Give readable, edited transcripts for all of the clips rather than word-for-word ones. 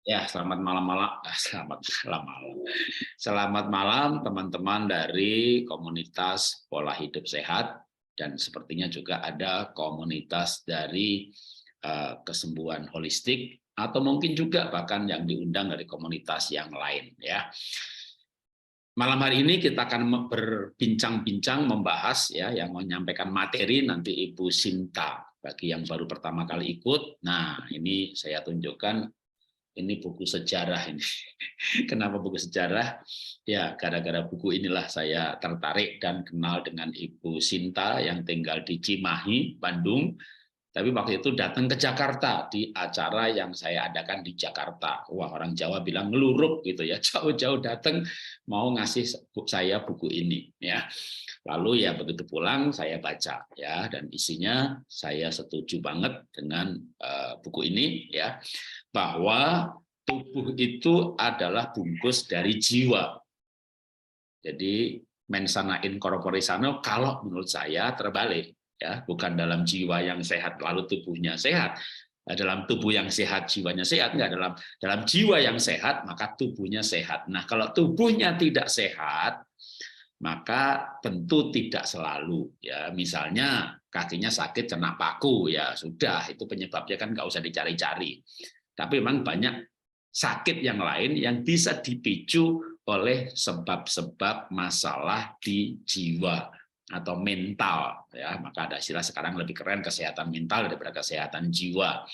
Ya, selamat malam-malam. Selamat malam-malam. Selamat malam teman-teman dari komunitas pola hidup sehat dan sepertinya juga ada komunitas dari kesembuhan holistik atau mungkin juga bahkan yang diundang dari komunitas yang lain ya. Malam hari ini kita akan berbincang-bincang membahas ya yang menyampaikan materi nanti Ibu Sinta bagi yang baru pertama kali ikut. Nah, ini saya tunjukkan ini buku sejarah ini. Kenapa buku sejarah? Ya, gara-gara buku inilah saya tertarik dan kenal dengan Ibu Sinta yang tinggal di Cimahi, Bandung. Tapi waktu itu datang ke Jakarta di acara yang saya adakan di Jakarta. Wah, orang Jawa bilang ngelurup gitu ya. Jauh-jauh datang mau ngasih saya buku ini ya. Lalu ya begitu pulang saya baca ya dan isinya saya setuju banget dengan buku ini ya, bahwa tubuh itu adalah bungkus dari jiwa. Jadi mensana in corpore sano kalau menurut saya terbalik ya, bukan dalam jiwa yang sehat lalu tubuhnya sehat. Dalam tubuh yang sehat jiwanya sehat, enggak, dalam jiwa yang sehat maka tubuhnya sehat. Nah, kalau tubuhnya tidak sehat maka tentu tidak selalu ya, misalnya kakinya sakit kena paku ya sudah, itu penyebabnya kan nggak usah dicari-cari. Tapi memang banyak sakit yang lain yang bisa dipicu oleh sebab-sebab masalah di jiwa atau mental ya, maka ada istilah sekarang lebih keren kesehatan mental daripada kesehatan jiwa.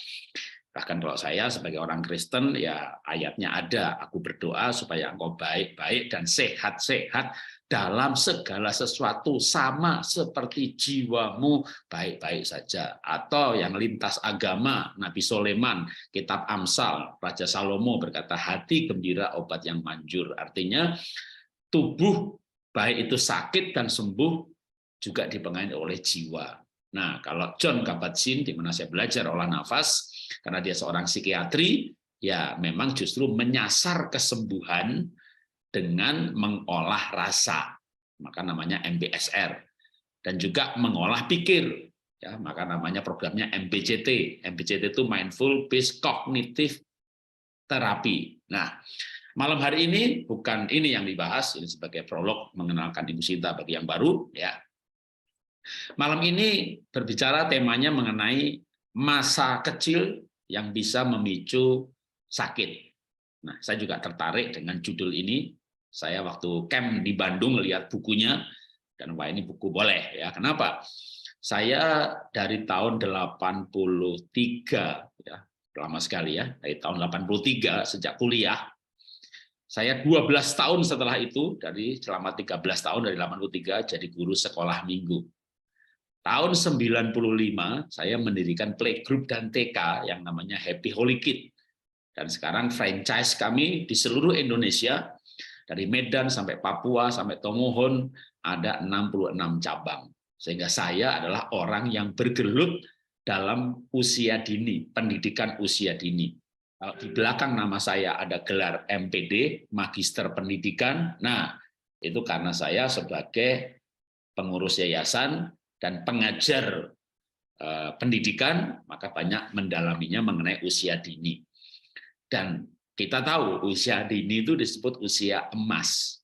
Bahkan kalau saya sebagai orang Kristen ya ayatnya ada, aku berdoa supaya engkau baik-baik dan sehat-sehat dalam segala sesuatu sama seperti jiwamu baik-baik saja. Atau yang lintas agama, Nabi Soleman, kitab Amsal, Raja Salomo berkata hati gembira obat yang manjur. Artinya tubuh baik itu sakit dan sembuh juga dipengaruhi oleh jiwa. Nah, kalau John Kabat-Zinn, di mana saya belajar olah nafas, karena dia seorang psikiatri, ya memang justru menyasar kesembuhan dengan mengolah rasa, maka namanya MBSR, dan juga mengolah pikir, ya maka namanya programnya MBCT. MBCT itu Mindful Based Cognitive Therapy. Nah, malam hari ini bukan ini yang dibahas, ini sebagai prolog mengenalkan Ibu Sinta bagi yang baru, ya. Malam ini berbicara temanya mengenai masa kecil yang bisa memicu sakit. Nah, saya juga tertarik dengan judul ini. Saya waktu camp di Bandung lihat bukunya, dan wah ini buku boleh ya. Kenapa? Saya dari tahun 83, ya, lama sekali ya, dari tahun 83 sejak kuliah. Saya 12 tahun setelah itu, dari selama 13 tahun dari 83 jadi guru sekolah minggu. Tahun 95 saya mendirikan playgroup dan TK yang namanya Happy Holy Kid. Dan sekarang franchise kami di seluruh Indonesia, dari Medan sampai Papua sampai Tomohon, ada 66 cabang. Sehingga saya adalah orang yang bergelut dalam usia dini, pendidikan usia dini. Kalau di belakang nama saya ada gelar MPD, Magister Pendidikan. Nah, itu karena saya sebagai pengurus yayasan dan pengajar pendidikan, maka banyak mendalaminya mengenai usia dini. Dan kita tahu usia dini itu disebut usia emas.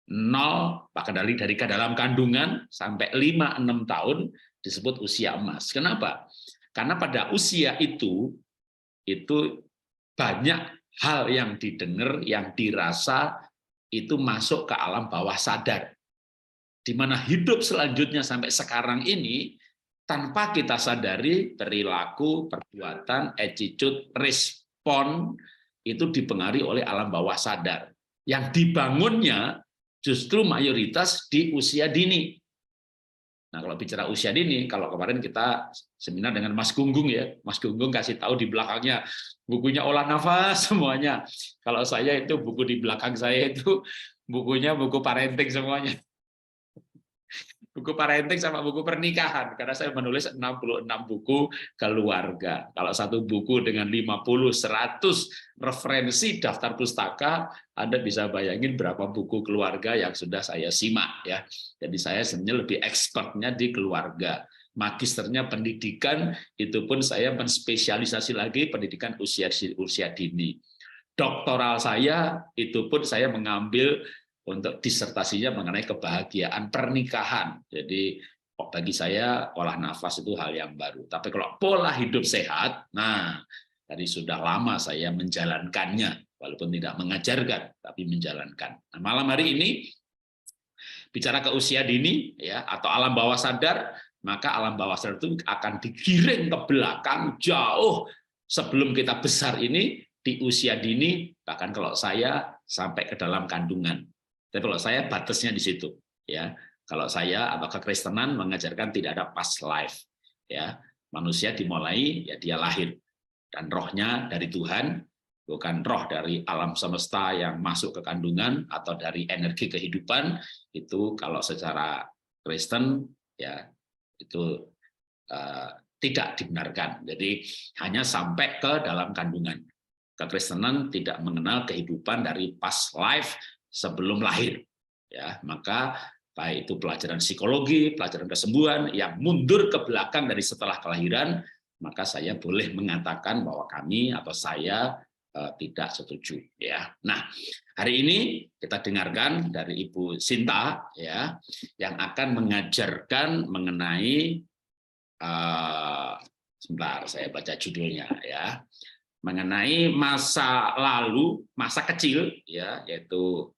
0, bahkan dari ke dalam kandungan sampai 5-6 tahun disebut usia emas. Kenapa? Karena pada usia itu banyak hal yang didengar, yang dirasa, itu masuk ke alam bawah sadar. Di mana hidup selanjutnya sampai sekarang ini, tanpa kita sadari, perilaku, perbuatan, attitude, respon, itu dipengaruhi oleh alam bawah sadar. Yang dibangunnya justru mayoritas di usia dini. Nah, kalau bicara usia dini, kalau kemarin kita seminar dengan Mas Gunggung ya, Mas Gunggung kasih tahu di belakangnya bukunya olah nafas semuanya. Kalau saya itu buku di belakang saya itu bukunya buku parenting semuanya. Buku parenting sama buku pernikahan, karena saya menulis 66 buku keluarga. Kalau satu buku dengan 50-100 referensi daftar pustaka, Anda bisa bayangin berapa buku keluarga yang sudah saya simak ya. Jadi saya sebenarnya lebih expertnya di keluarga. Magisternya pendidikan, itu pun saya menspesialisasi lagi pendidikan usia dini. doktoral saya itu pun saya mengambil untuk disertasinya mengenai kebahagiaan pernikahan. Jadi bagi saya olah nafas itu hal yang baru. Tapi kalau pola hidup sehat, nah dari sudah lama saya menjalankannya, walaupun tidak mengajarkan, tapi menjalankan. Nah, malam hari ini bicara ke usia dini ya atau alam bawah sadar, maka alam bawah sadar itu akan digiring ke belakang jauh sebelum kita besar ini di usia dini, bahkan kalau saya sampai ke dalam kandungan. Tapi kalau saya batasnya di situ ya. Kalau saya atau kekristenan mengajarkan tidak ada past life ya. Manusia dimulai ya dia lahir dan rohnya dari Tuhan, bukan roh dari alam semesta yang masuk ke kandungan atau dari energi kehidupan. Itu kalau secara Kristen ya itu tidak dibenarkan. Jadi hanya sampai ke dalam kandungan. Kekristenan tidak mengenal kehidupan dari past life sebelum lahir. Ya, maka baik itu pelajaran psikologi, pelajaran kesembuhan yang mundur ke belakang dari setelah kelahiran, maka saya boleh mengatakan bahwa kami atau saya tidak setuju ya. Nah, hari ini kita dengarkan dari Ibu Sinta ya yang akan mengajarkan mengenai sebentar saya baca judulnya ya. Mengenai masa lalu, masa kecil ya, yaitu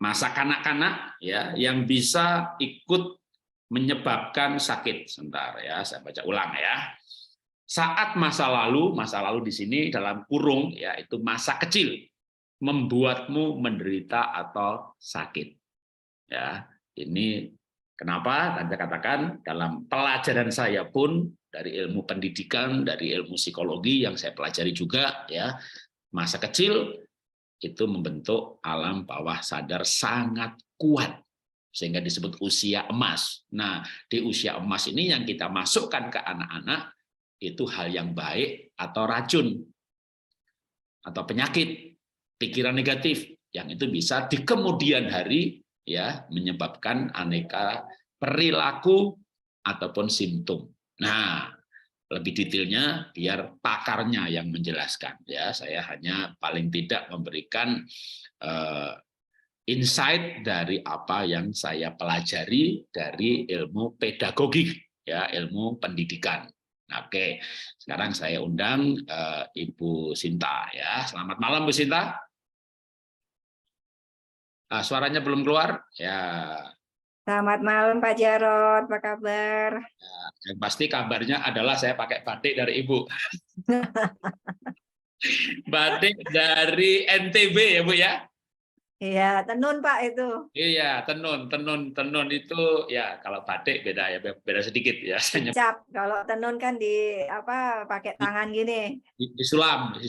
masa kanak-kanak ya yang bisa ikut menyebabkan sakit. Sebentar ya, saya baca ulang ya. Saat masa lalu di sini dalam kurung ya itu masa kecil membuatmu menderita atau sakit. Ya, ini kenapa? Saya katakan dalam pelajaran saya pun dari ilmu pendidikan, dari ilmu psikologi yang saya pelajari juga ya, masa kecil itu membentuk alam bawah sadar sangat kuat sehingga disebut usia emas. Nah, di usia emas ini yang kita masukkan ke anak-anak itu hal yang baik atau racun atau penyakit, pikiran negatif yang itu bisa di kemudian hari ya menyebabkan aneka perilaku ataupun simptom. Nah, lebih detailnya biar pakarnya yang menjelaskan ya. Saya hanya paling tidak memberikan insight dari apa yang saya pelajari dari ilmu pedagogik ya, ilmu pendidikan. Oke, sekarang saya undang Ibu Sinta ya. Selamat malam Bu Sinta. Suaranya belum keluar ya. Selamat malam Pak Jarot, apa kabar? Yang pasti kabarnya adalah saya pakai batik dari Ibu. Batik dari NTB ya Bu ya. Iya, tenun Pak itu. Iya, tenun itu ya kalau batik beda ya, beda sedikit ya. Dicap. Kalau tenun kan di apa pakai tangan gini. Disulam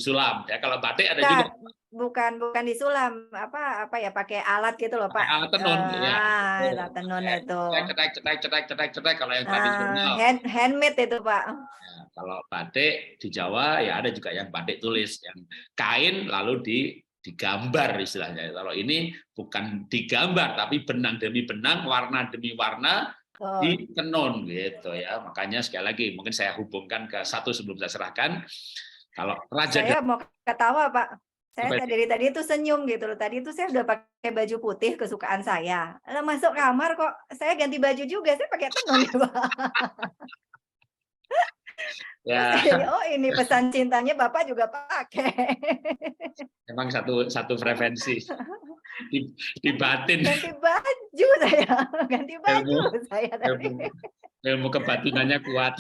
ya. Kalau batik ada juga Enggak, bukan disulam, apa ya pakai alat gitu loh pakai Pak. alat tenun ya. Tenun itu. Cetek kalau yang tradisional. Handmade itu Pak. Ya, kalau batik di Jawa ya ada juga yang batik tulis, yang kain lalu digambar istilahnya. Kalau ini bukan digambar tapi benang demi benang, warna demi warna Oh, ditenun gitu ya. Makanya sekali lagi mungkin saya hubungkan ke satu sebelum saya serahkan. Kalau Raja saya mau ketawa Pak. Saya Daud dari tadi itu senyum gitu loh. Tadi itu saya udah pakai baju putih kesukaan saya. Lalu masuk kamar kok saya ganti baju juga. Saya pakai tenun ya Pak. ya Jadi, oh ini pesan cintanya Bapak juga pakai. memang satu frekuensi di batin Ganti baju saya, ganti baju ilmu saya tadi. ilmu ilmu kebatinannya kuat.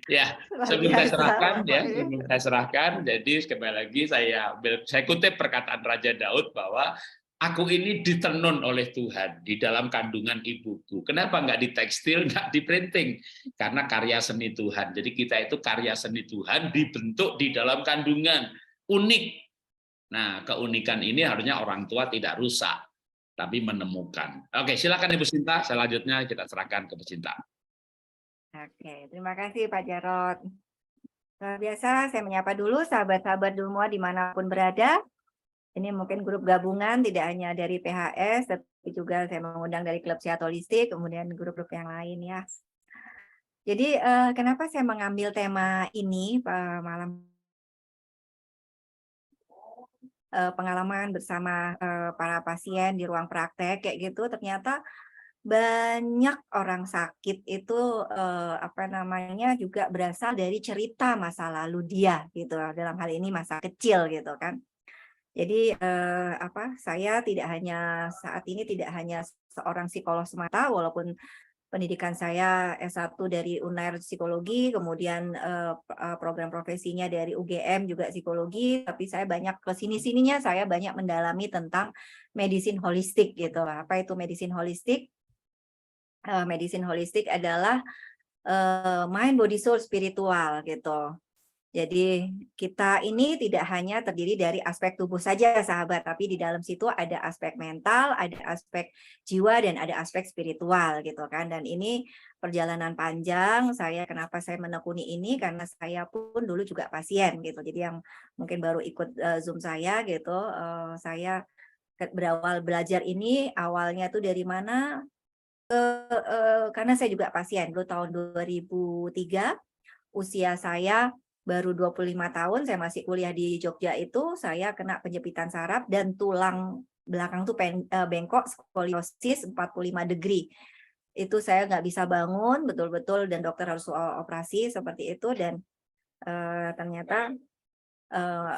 Ya, Luar biasa Bapak ini. sebelum saya serahkan, jadi sekali lagi saya kutip perkataan Raja Daud bahwa aku ini ditenun oleh Tuhan di dalam kandungan ibuku. Kenapa nggak di tekstil, nggak di printing? Karena karya seni Tuhan. Jadi kita itu karya seni Tuhan dibentuk di dalam kandungan. Unik. Nah, keunikan ini harusnya orang tua tidak rusak, tapi menemukan. Oke, silakan Ibu Sinta. Selanjutnya kita serahkan ke Bu Sinta. Oke, terima kasih Pak Jarot. Luar biasa, saya menyapa dulu sahabat-sahabat semua dimanapun berada. Ini mungkin grup gabungan, tidak hanya dari PHS, tapi juga saya mengundang dari klub Sehat Holistik, kemudian grup-grup yang lain ya. Jadi kenapa saya mengambil tema ini malam pengalaman bersama para pasien di ruang praktek kayak gitu, ternyata banyak orang sakit itu, apa namanya, juga berasal dari cerita masa lalu dia gitu, dalam hal ini masa kecil gitu kan. Jadi, apa, saya tidak hanya saat ini tidak hanya seorang psikolog semata, walaupun pendidikan saya S1 dari UNAIR Psikologi, kemudian, program profesinya dari UGM juga psikologi, tapi saya banyak ke sini-sininya saya banyak mendalami tentang medicine holistik gitu. Apa itu medicine holistik? Medicine holistik adalah, mind, body, soul, spiritual gitu. Jadi kita ini tidak hanya terdiri dari aspek tubuh saja sahabat, tapi di dalam situ ada aspek mental, ada aspek jiwa, dan ada aspek spiritual gitu kan. Dan ini perjalanan panjang, kenapa saya menekuni ini, karena saya pun dulu juga pasien gitu. Jadi yang mungkin baru ikut Zoom saya gitu, saya berawal belajar ini awalnya tuh dari mana, karena saya juga pasien dulu tahun 2003, usia saya baru 25 tahun, saya masih kuliah di Jogja itu, saya kena penjepitan saraf dan tulang belakang tuh bengkok, skoliosis 45 degree. Itu saya nggak bisa bangun betul-betul dan dokter harus operasi seperti itu dan, ternyata, eee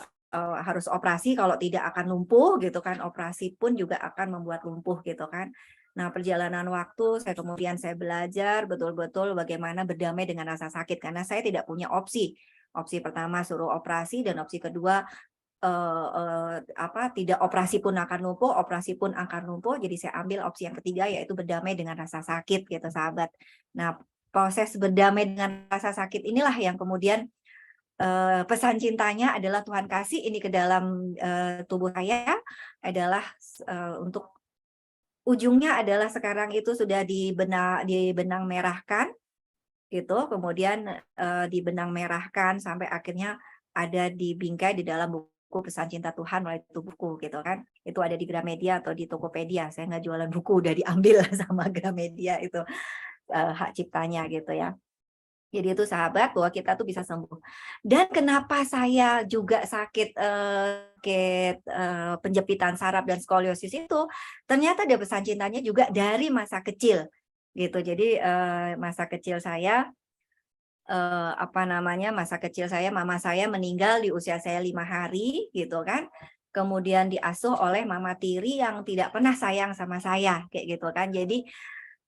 harus operasi kalau tidak akan lumpuh gitu kan, operasi pun juga akan membuat lumpuh gitu kan. Nah, perjalanan waktu saya belajar betul-betul bagaimana berdamai dengan rasa sakit karena saya tidak punya opsi. Opsi pertama suruh operasi dan opsi kedua, apa, tidak operasi pun akan lumpuh, operasi pun akan lumpuh, jadi saya ambil opsi yang ketiga yaitu berdamai dengan rasa sakit gitu, sahabat. Nah, proses berdamai dengan rasa sakit inilah yang kemudian pesan cintanya adalah Tuhan kasih ini ke dalam, tubuh saya adalah untuk ujungnya adalah sekarang itu sudah dibenang merahkan gitu, kemudian, dibenang merahkan sampai akhirnya ada di bingkai di dalam buku Pesan Cinta Tuhan melalui itu buku gitu kan. Itu ada di Gramedia atau di Tokopedia, saya nggak jualan buku, udah diambil sama Gramedia itu, hak ciptanya gitu ya. Jadi itu sahabat bahwa kita tuh bisa sembuh. Dan kenapa saya juga penjepitan saraf dan skoliosis itu, ternyata ada pesan cintanya juga dari masa kecil, gitu. Jadi, masa kecil saya, apa namanya, masa kecil saya, mama saya meninggal di usia saya 5 hari, gitu kan. Kemudian diasuh oleh mama tiri yang tidak pernah sayang sama saya, kayak gitu kan. Jadi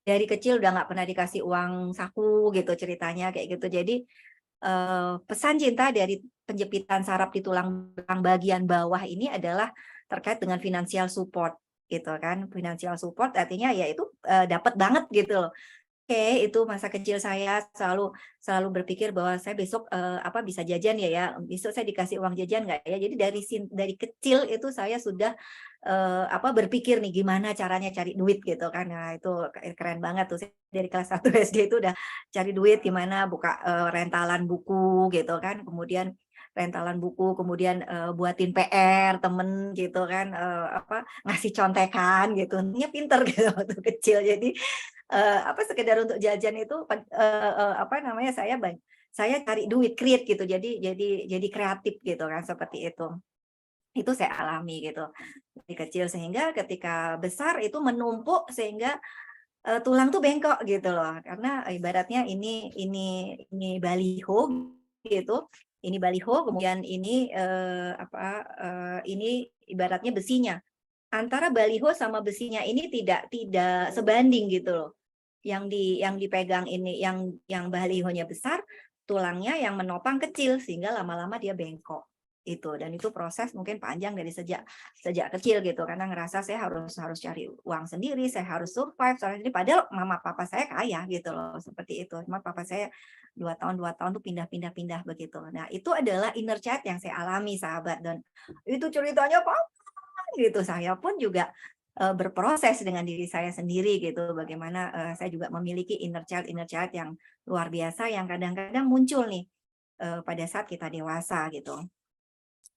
dari kecil udah nggak pernah dikasih uang saku gitu ceritanya kayak gitu. Jadi, pesan cinta dari penjepitan saraf di tulang belakang bagian bawah ini adalah terkait dengan financial support gitu kan. Financial support artinya ya itu, dapat banget gitu loh. Oke, itu masa kecil saya selalu selalu berpikir bahwa saya besok, apa, bisa jajan ya, besok saya dikasih uang jajan nggak ya? Jadi dari kecil itu saya sudah, apa, berpikir nih gimana caranya cari duit gitu kan. Nah itu keren banget tuh, saya dari kelas 1 SD itu udah cari duit gimana buka, rentalan buku gitu kan, kemudian rentalan buku, kemudian, buatin PR temen gitu kan, apa, ngasih contekan gitu, intinya pinter gitu waktu kecil. Jadi apa, sekedar untuk jajan itu apa namanya, saya cari duit, create gitu, jadi kreatif gitu kan, seperti itu. Itu saya alami gitu, dari kecil sehingga ketika besar itu menumpuk sehingga, tulang tuh bengkok gitu loh. Karena ibaratnya ini baliho gitu, ini baliho kemudian ini, apa, ini ibaratnya besinya. Antara baliho sama besinya ini tidak sebanding gitu loh. Yang dipegang ini yang balihonya besar, tulangnya yang menopang kecil sehingga lama-lama dia bengkok, itu. Dan itu proses mungkin panjang dari sejak sejak kecil gitu karena ngerasa saya harus harus cari uang sendiri, saya harus survive sendiri padahal mama papa saya kaya gitu loh, seperti itu. Cuma papa saya 2 tahun tuh pindah-pindah begitu. Nah, itu adalah inner child yang saya alami sahabat dan itu ceritanya gitu. Saya pun juga, berproses dengan diri saya sendiri gitu, bagaimana, saya juga memiliki inner child yang luar biasa yang kadang-kadang muncul nih, pada saat kita dewasa gitu.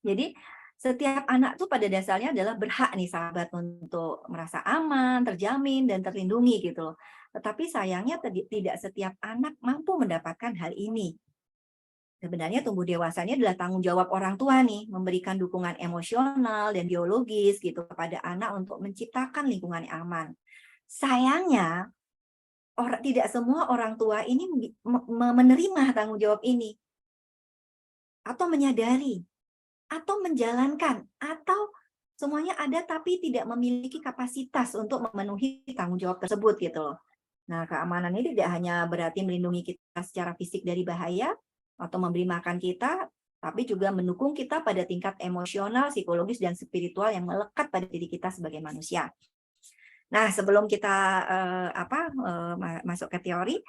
Jadi setiap anak tuh pada dasarnya adalah berhak nih sahabat untuk merasa aman, terjamin, dan terlindungi gitu loh. Tetapi sayangnya tidak setiap anak mampu mendapatkan hal ini. Sebenarnya tumbuh dewasa ini adalah tanggung jawab orang tua nih, memberikan dukungan emosional dan biologis gitu kepada anak untuk menciptakan lingkungan yang aman. Sayangnya, tidak semua orang tua ini menerima tanggung jawab ini, atau menyadari, atau menjalankan, atau semuanya ada tapi tidak memiliki kapasitas untuk memenuhi tanggung jawab tersebut gitu loh. Nah, keamanan ini tidak hanya berarti melindungi kita secara fisik dari bahaya atau memberi makan kita, tapi juga mendukung kita pada tingkat emosional, psikologis, dan spiritual yang melekat pada diri kita sebagai manusia. Nah, sebelum kita masuk ke teori,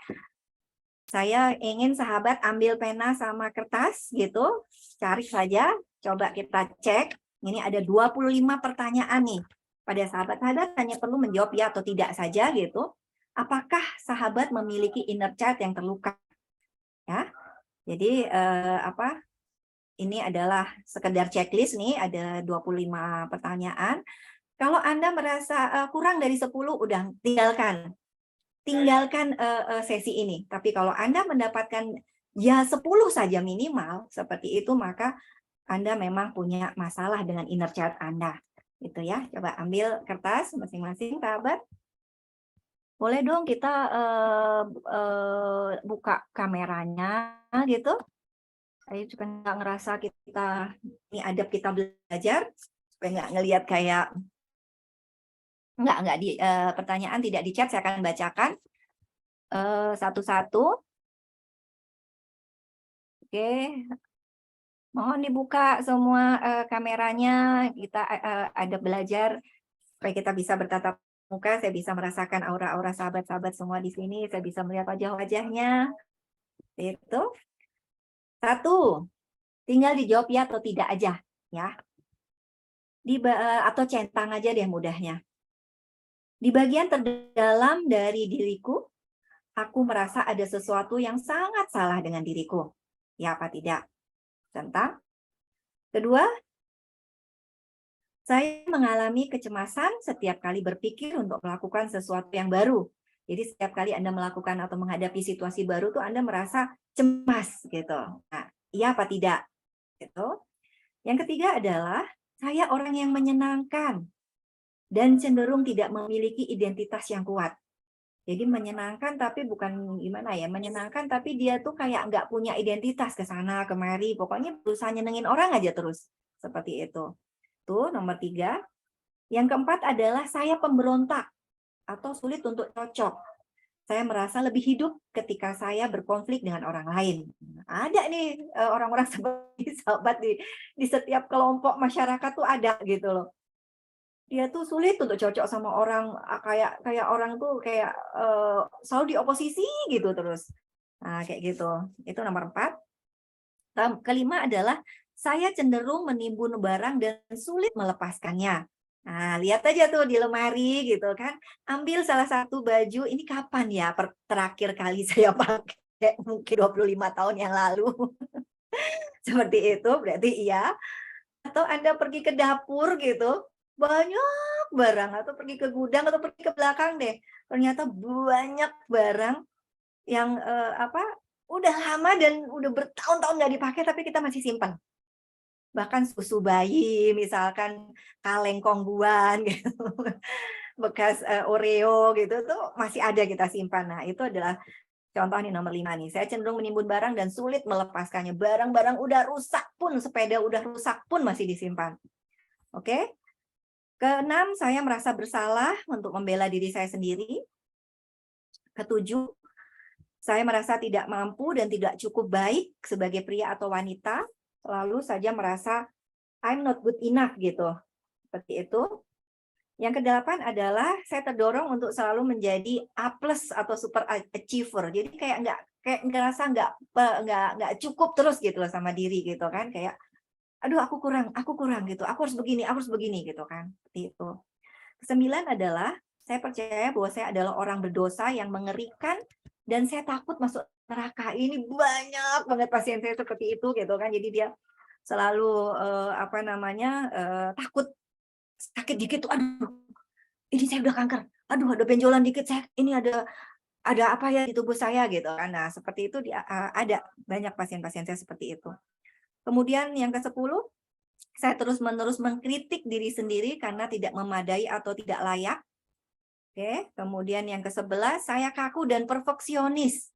saya ingin sahabat ambil pena sama kertas gitu, cari saja, coba kita cek. Ini ada 25 pertanyaan nih. Pada sahabat-sahabat hanya perlu menjawab ya atau tidak saja gitu. Apakah sahabat memiliki inner child yang terluka? Ya. Jadi ini adalah sekedar checklist nih, ada 25 pertanyaan. Kalau Anda merasa kurang dari 10, udah tinggalkan sesi ini. Tapi kalau Anda mendapatkan ya 10 saja minimal seperti itu, maka Anda memang punya masalah dengan inner child Anda. Gitu ya. Coba ambil kertas masing-masing, sahabat. Boleh dong kita buka kameranya gitu. Saya juga nggak ngerasa kita ini adab kita belajar supaya nggak ngelihat kayak nggak di pertanyaan tidak di chat, saya akan bacakan satu-satu. Oke, mohon dibuka semua kameranya, kita ada belajar supaya kita bisa bertatap muka, saya bisa merasakan aura-aura sahabat-sahabat semua di sini, saya bisa melihat wajah-wajahnya. Itu. Satu, tinggal dijawab ya atau tidak aja, ya. Atau centang aja deh mudahnya. Di bagian terdalam dari diriku, aku merasa ada sesuatu yang sangat salah dengan diriku. Ya apa tidak? Centang. Kedua, saya mengalami kecemasan setiap kali berpikir untuk melakukan sesuatu yang baru. Jadi setiap kali Anda melakukan atau menghadapi situasi baru tuh Anda merasa cemas gitu. Nah, iya apa tidak? Gitu. Yang ketiga adalah saya orang yang menyenangkan dan cenderung tidak memiliki identitas yang kuat. Jadi menyenangkan tapi bukan gimana ya, menyenangkan tapi dia tuh kayak nggak punya identitas ke sana kemari, pokoknya berusaha nyenengin orang aja terus. Seperti itu. Tuh nomor 3. Yang keempat adalah saya pemberontak atau sulit untuk cocok. Saya merasa lebih hidup ketika saya berkonflik dengan orang lain. Ada nih orang-orang seperti sahabat di setiap kelompok masyarakat tuh ada gitu loh. Dia tuh sulit untuk cocok sama orang, kayak orang tuh kayak selalu di oposisi gitu terus. Nah, kayak gitu. Itu nomor 4. Kelima adalah saya cenderung menimbun barang dan sulit melepaskannya. Nah, lihat aja tuh di lemari gitu kan. Ambil salah satu baju, ini kapan ya terakhir kali saya pakai? Mungkin 25 tahun yang lalu. Seperti itu, berarti iya. Atau Anda pergi ke dapur gitu, banyak barang, atau pergi ke gudang atau pergi ke belakang deh. Ternyata banyak barang yang udah lama dan udah bertahun-tahun nggak dipakai tapi kita masih simpan. Bahkan susu bayi, misalkan kaleng kongguan gitu, bekas Oreo gitu tuh masih ada kita simpan. Nah, itu adalah contoh nih nomor 5 nih. Saya cenderung menimbun barang dan sulit melepaskannya. Barang-barang udah rusak pun, sepeda udah rusak pun masih disimpan. Oke? Keenam, saya merasa bersalah untuk membela diri saya sendiri. Ketujuh, saya merasa tidak mampu dan tidak cukup baik sebagai pria atau wanita. Selalu saja merasa I'm not good enough gitu. Seperti itu. Yang kedelapan adalah saya terdorong untuk selalu menjadi A+ atau super achiever. Jadi kayak ngerasa nggak cukup terus gitu loh sama diri gitu kan, kayak aduh aku kurang gitu. Aku harus begini gitu kan. Seperti itu. Kesembilan adalah saya percaya bahwa saya adalah orang berdosa yang mengerikan dan saya takut masuk neraka. Ini banyak banget pasien saya seperti itu gitu kan. Jadi dia selalu takut sakit dikit tuh, aduh ini saya udah kanker, aduh ada benjolan dikit, saya ini ada ada apa ya di tubuh saya gitu kan. Nah, seperti itu ada banyak pasien-pasien saya seperti itu. Kemudian yang ke-10, saya terus-menerus mengkritik diri sendiri karena tidak memadai atau tidak layak. Oke, kemudian yang ke-11, saya kaku dan perfeksionis.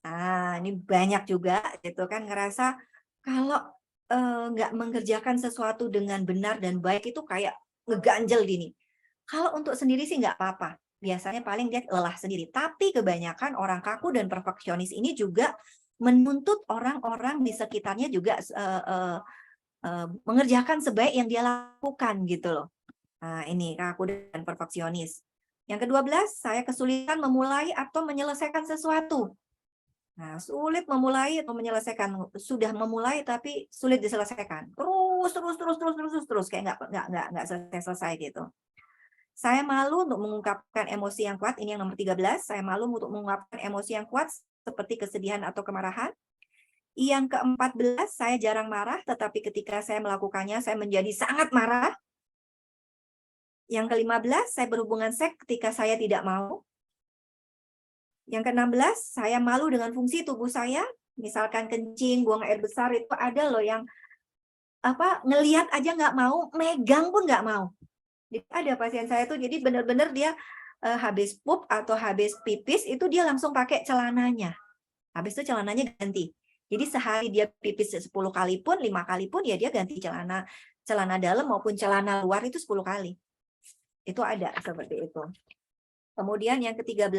Nah, ini banyak juga gitu kan, ngerasa kalau nggak mengerjakan sesuatu dengan benar dan baik itu kayak ngeganjel gini. Kalau untuk sendiri sih nggak apa-apa. Biasanya paling dia lelah sendiri. Tapi kebanyakan orang kaku dan perfeksionis ini juga menuntut orang-orang di sekitarnya juga mengerjakan sebaik yang dia lakukan gitu loh. Nah, ini kaku dan perfeksionis. Yang ke-12, saya kesulitan memulai atau menyelesaikan sesuatu. Nah, sulit memulai atau menyelesaikan, sudah memulai tapi sulit diselesaikan. Terus kayak nggak selesai gitu. Saya malu untuk mengungkapkan emosi yang kuat, ini yang nomor 13. Saya malu untuk mengungkapkan emosi yang kuat seperti kesedihan atau kemarahan. Yang ke-14, saya jarang marah, tetapi ketika saya melakukannya, saya menjadi sangat marah. Yang ke-15, saya berhubungan seks ketika saya tidak mau. Yang ke-16, saya malu dengan fungsi tubuh saya. Misalkan kencing, buang air besar, itu ada loh yang ngelihat aja nggak mau, megang pun nggak mau. Jadi ada pasien saya tuh, jadi benar-benar dia habis pup atau habis pipis, itu dia langsung pakai celananya. Habis itu celananya ganti. Jadi sehari dia pipis 10 kali pun, 5 kali pun, ya dia ganti celana dalam maupun celana luar itu 10 kali. Itu ada seperti itu. Kemudian yang ke-13,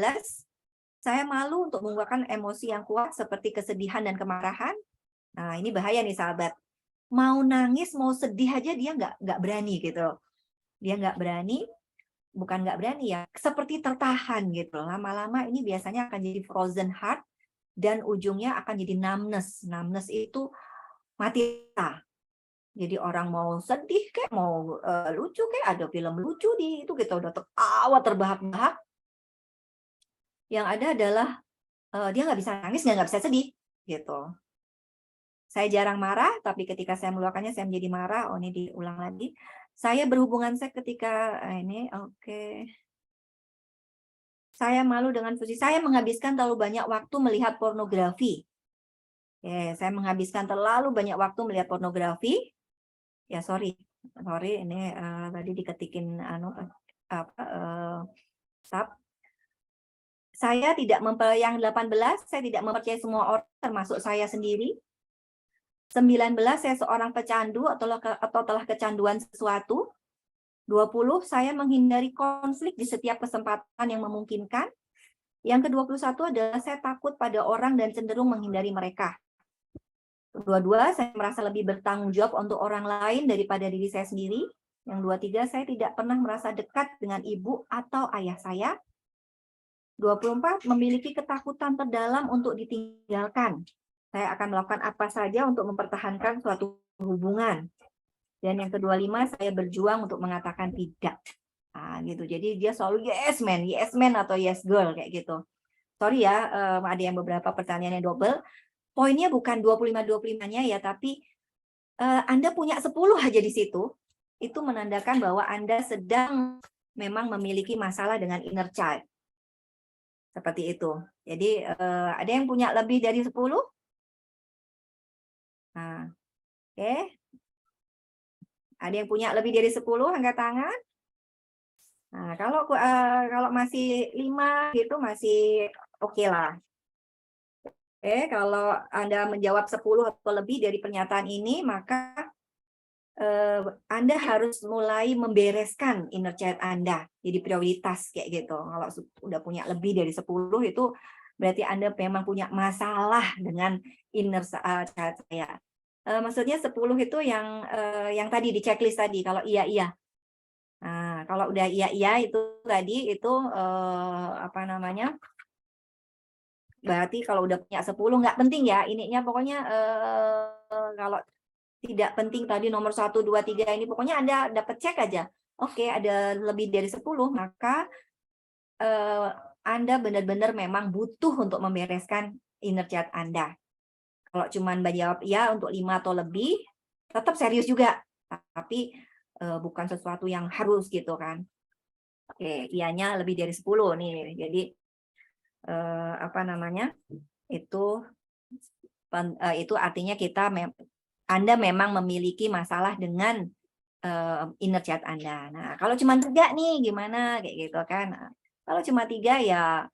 saya malu untuk mengungkapkan emosi yang kuat seperti kesedihan dan kemarahan. Nah, ini bahaya nih sahabat. Mau nangis, mau sedih aja dia nggak berani gitu. Dia nggak berani, bukan nggak berani ya, seperti tertahan gitu. Lama-lama ini biasanya akan jadi frozen heart dan ujungnya akan jadi numbness. Numbness itu mati rasa. Jadi orang mau sedih kayak mau lucu kayak ada film lucu di itu kita udah tertawa terbahak-bahak. Yang ada adalah dia nggak bisa nangis, nggak bisa sedih gitu. Saya jarang marah, tapi ketika saya meluapkannya saya menjadi marah. Oh, ini diulang lagi. Saya berhubungan seks ketika ini oke. Saya malu dengan fungsi. Saya menghabiskan terlalu banyak waktu melihat pornografi. Saya menghabiskan terlalu banyak waktu melihat pornografi. Ya sorry ini tadi diketikin tab. Saya tidak yang 18, saya tidak mempercayai semua orang termasuk saya sendiri. 19, saya seorang pecandu atau telah kecanduan sesuatu. 20, saya menghindari konflik di setiap kesempatan yang memungkinkan. Yang ke-21 adalah saya takut pada orang dan cenderung menghindari mereka. 22, saya merasa lebih bertanggung jawab untuk orang lain daripada diri saya sendiri. Yang 23, saya tidak pernah merasa dekat dengan ibu atau ayah saya. 24, memiliki ketakutan terdalam untuk ditinggalkan. Saya akan melakukan apa saja untuk mempertahankan suatu hubungan. Dan yang ke-25, saya berjuang untuk mengatakan tidak. Nah, gitu. Jadi dia selalu yes man atau yes girl kayak gitu. Sorry ya, ada yang beberapa pertanyaannya double. Poinnya bukan 25-25-nya ya, tapi Anda punya 10 aja di situ, itu menandakan bahwa Anda sedang memang memiliki masalah dengan inner child. Seperti itu. Jadi ada yang punya lebih dari 10? Nah, oke. Ada yang punya lebih dari 10, angkat tangan. Nah, kalau masih 5 gitu masih oke lah. Kalau Anda menjawab 10 atau lebih dari pernyataan ini, maka Anda harus mulai membereskan inner child Anda. Jadi prioritas kayak gitu. Kalau udah punya lebih dari 10 itu berarti Anda memang punya masalah dengan inner child saya. Maksudnya 10 itu yang tadi di checklist tadi, kalau iya. Nah, kalau udah iya itu tadi itu berarti kalau udah punya 10 nggak penting ya ininya, pokoknya kalau tidak penting tadi nomor 1, 2, 3 ini pokoknya Anda dapat cek aja. Oke, ada lebih dari 10, maka Anda benar-benar memang butuh untuk membereskan inner child Anda. Kalau cuman menjawab ya untuk 5 atau lebih, tetap serius juga. Tapi bukan sesuatu yang harus gitu kan. Oke, iyanya lebih dari 10 nih. Jadi apa namanya, itu itu artinya Anda memang memiliki masalah dengan inner child Anda. Nah, kalau cuma 3 nih gimana kayak gitu kan. Nah, kalau cuma 3 ya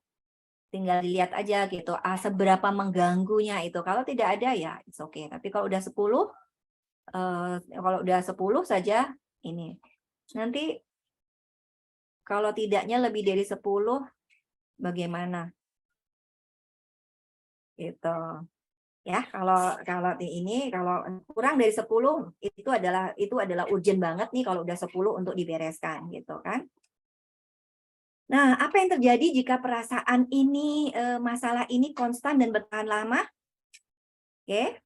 tinggal dilihat aja gitu, seberapa mengganggunya itu. Kalau tidak ada ya it's okay. Tapi kalau udah 10, kalau udah 10 saja ini. Nanti kalau tidaknya lebih dari 10 bagaimana? Gitu. Ya, kalau kurang dari 10 itu adalah urgent banget nih kalau udah 10 untuk dibereskan gitu kan. Nah, apa yang terjadi jika perasaan ini, masalah ini konstan dan bertahan lama? Oke,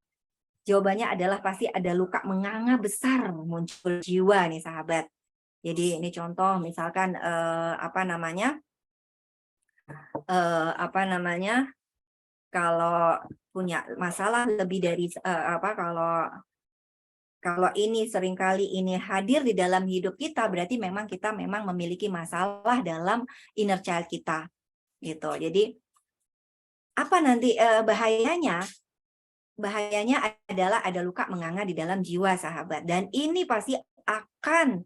jawabannya adalah pasti ada luka menganga besar muncul jiwa nih sahabat. Jadi ini contoh misalkan kalau punya masalah lebih dari kalau ini seringkali ini hadir di dalam hidup kita, berarti kita memang memiliki masalah dalam inner child kita, gitu. Jadi, apa nanti bahayanya? Bahayanya adalah ada luka menganga di dalam jiwa, sahabat. Dan ini pasti akan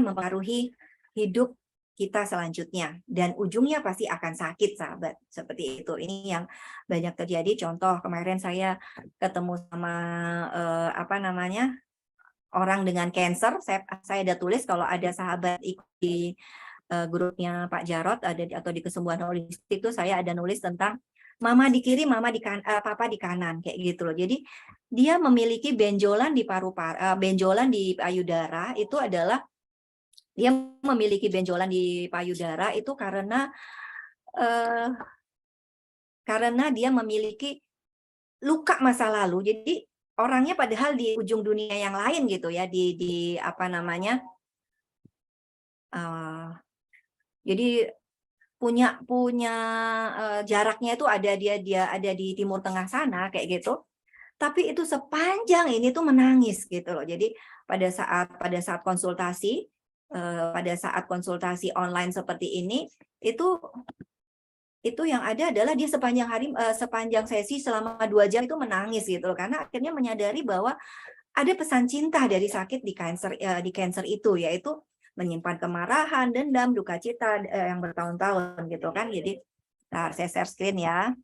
mempengaruhi hidup kita selanjutnya. Dan ujungnya pasti akan sakit, sahabat. Seperti itu. Ini yang banyak terjadi. Contoh, kemarin saya ketemu sama orang dengan cancer. Saya ada tulis kalau ada sahabat ikut di grupnya Pak Jarot atau di kesembuhan holistik itu, saya ada nulis tentang mama di kiri, papa di kanan kayak gitu loh. Jadi dia memiliki benjolan di benjolan di payudara itu adalah dia memiliki benjolan di payudara itu karena dia memiliki luka masa lalu. Jadi orangnya padahal di ujung dunia yang lain gitu ya, di apa namanya, jadi punya jaraknya itu dia ada di Timur Tengah sana kayak gitu. Tapi itu sepanjang ini tuh menangis gitu loh. Jadi pada saat konsultasi online seperti ini itu yang ada adalah dia sepanjang sesi selama 2 jam itu menangis gitu loh, karena akhirnya menyadari bahwa ada pesan cinta dari sakit di cancer itu, yaitu menyimpan kemarahan, dendam, duka cita yang bertahun-tahun gitu kan. Jadi saya share screen ya.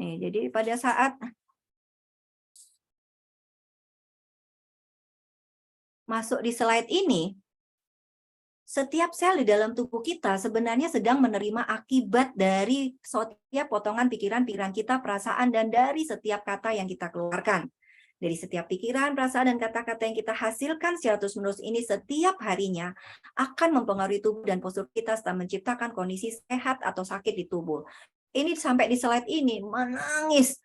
Nih, jadi pada saat masuk di slide ini, setiap sel di dalam tubuh kita sebenarnya sedang menerima akibat dari setiap potongan pikiran kita, perasaan, dan dari setiap kata yang kita keluarkan. Dari setiap pikiran, perasaan, dan kata-kata yang kita hasilkan secara terus-menerus ini setiap harinya akan mempengaruhi tubuh dan postur kita serta menciptakan kondisi sehat atau sakit di tubuh. Ini sampai di slide ini menangis.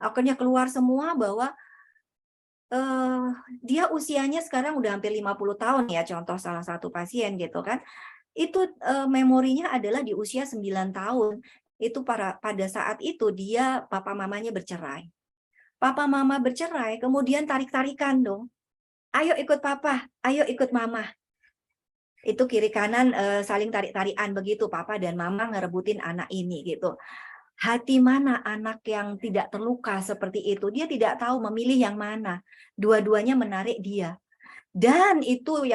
Akhirnya keluar semua bahwa dia usianya sekarang udah hampir 50 tahun ya, contoh salah satu pasien gitu kan. Itu memorinya adalah di usia 9 tahun. Itu pada saat itu dia papa mamanya bercerai. Papa mama bercerai, kemudian tarik-tarikan dong. Ayo ikut papa, ayo ikut mama. Itu kiri kanan saling tarik-tarikan begitu, papa dan mama ngerebutin anak ini gitu. Hati mana anak yang tidak terluka seperti itu? Dia tidak tahu memilih yang mana. Dua-duanya menarik dia. Dan itu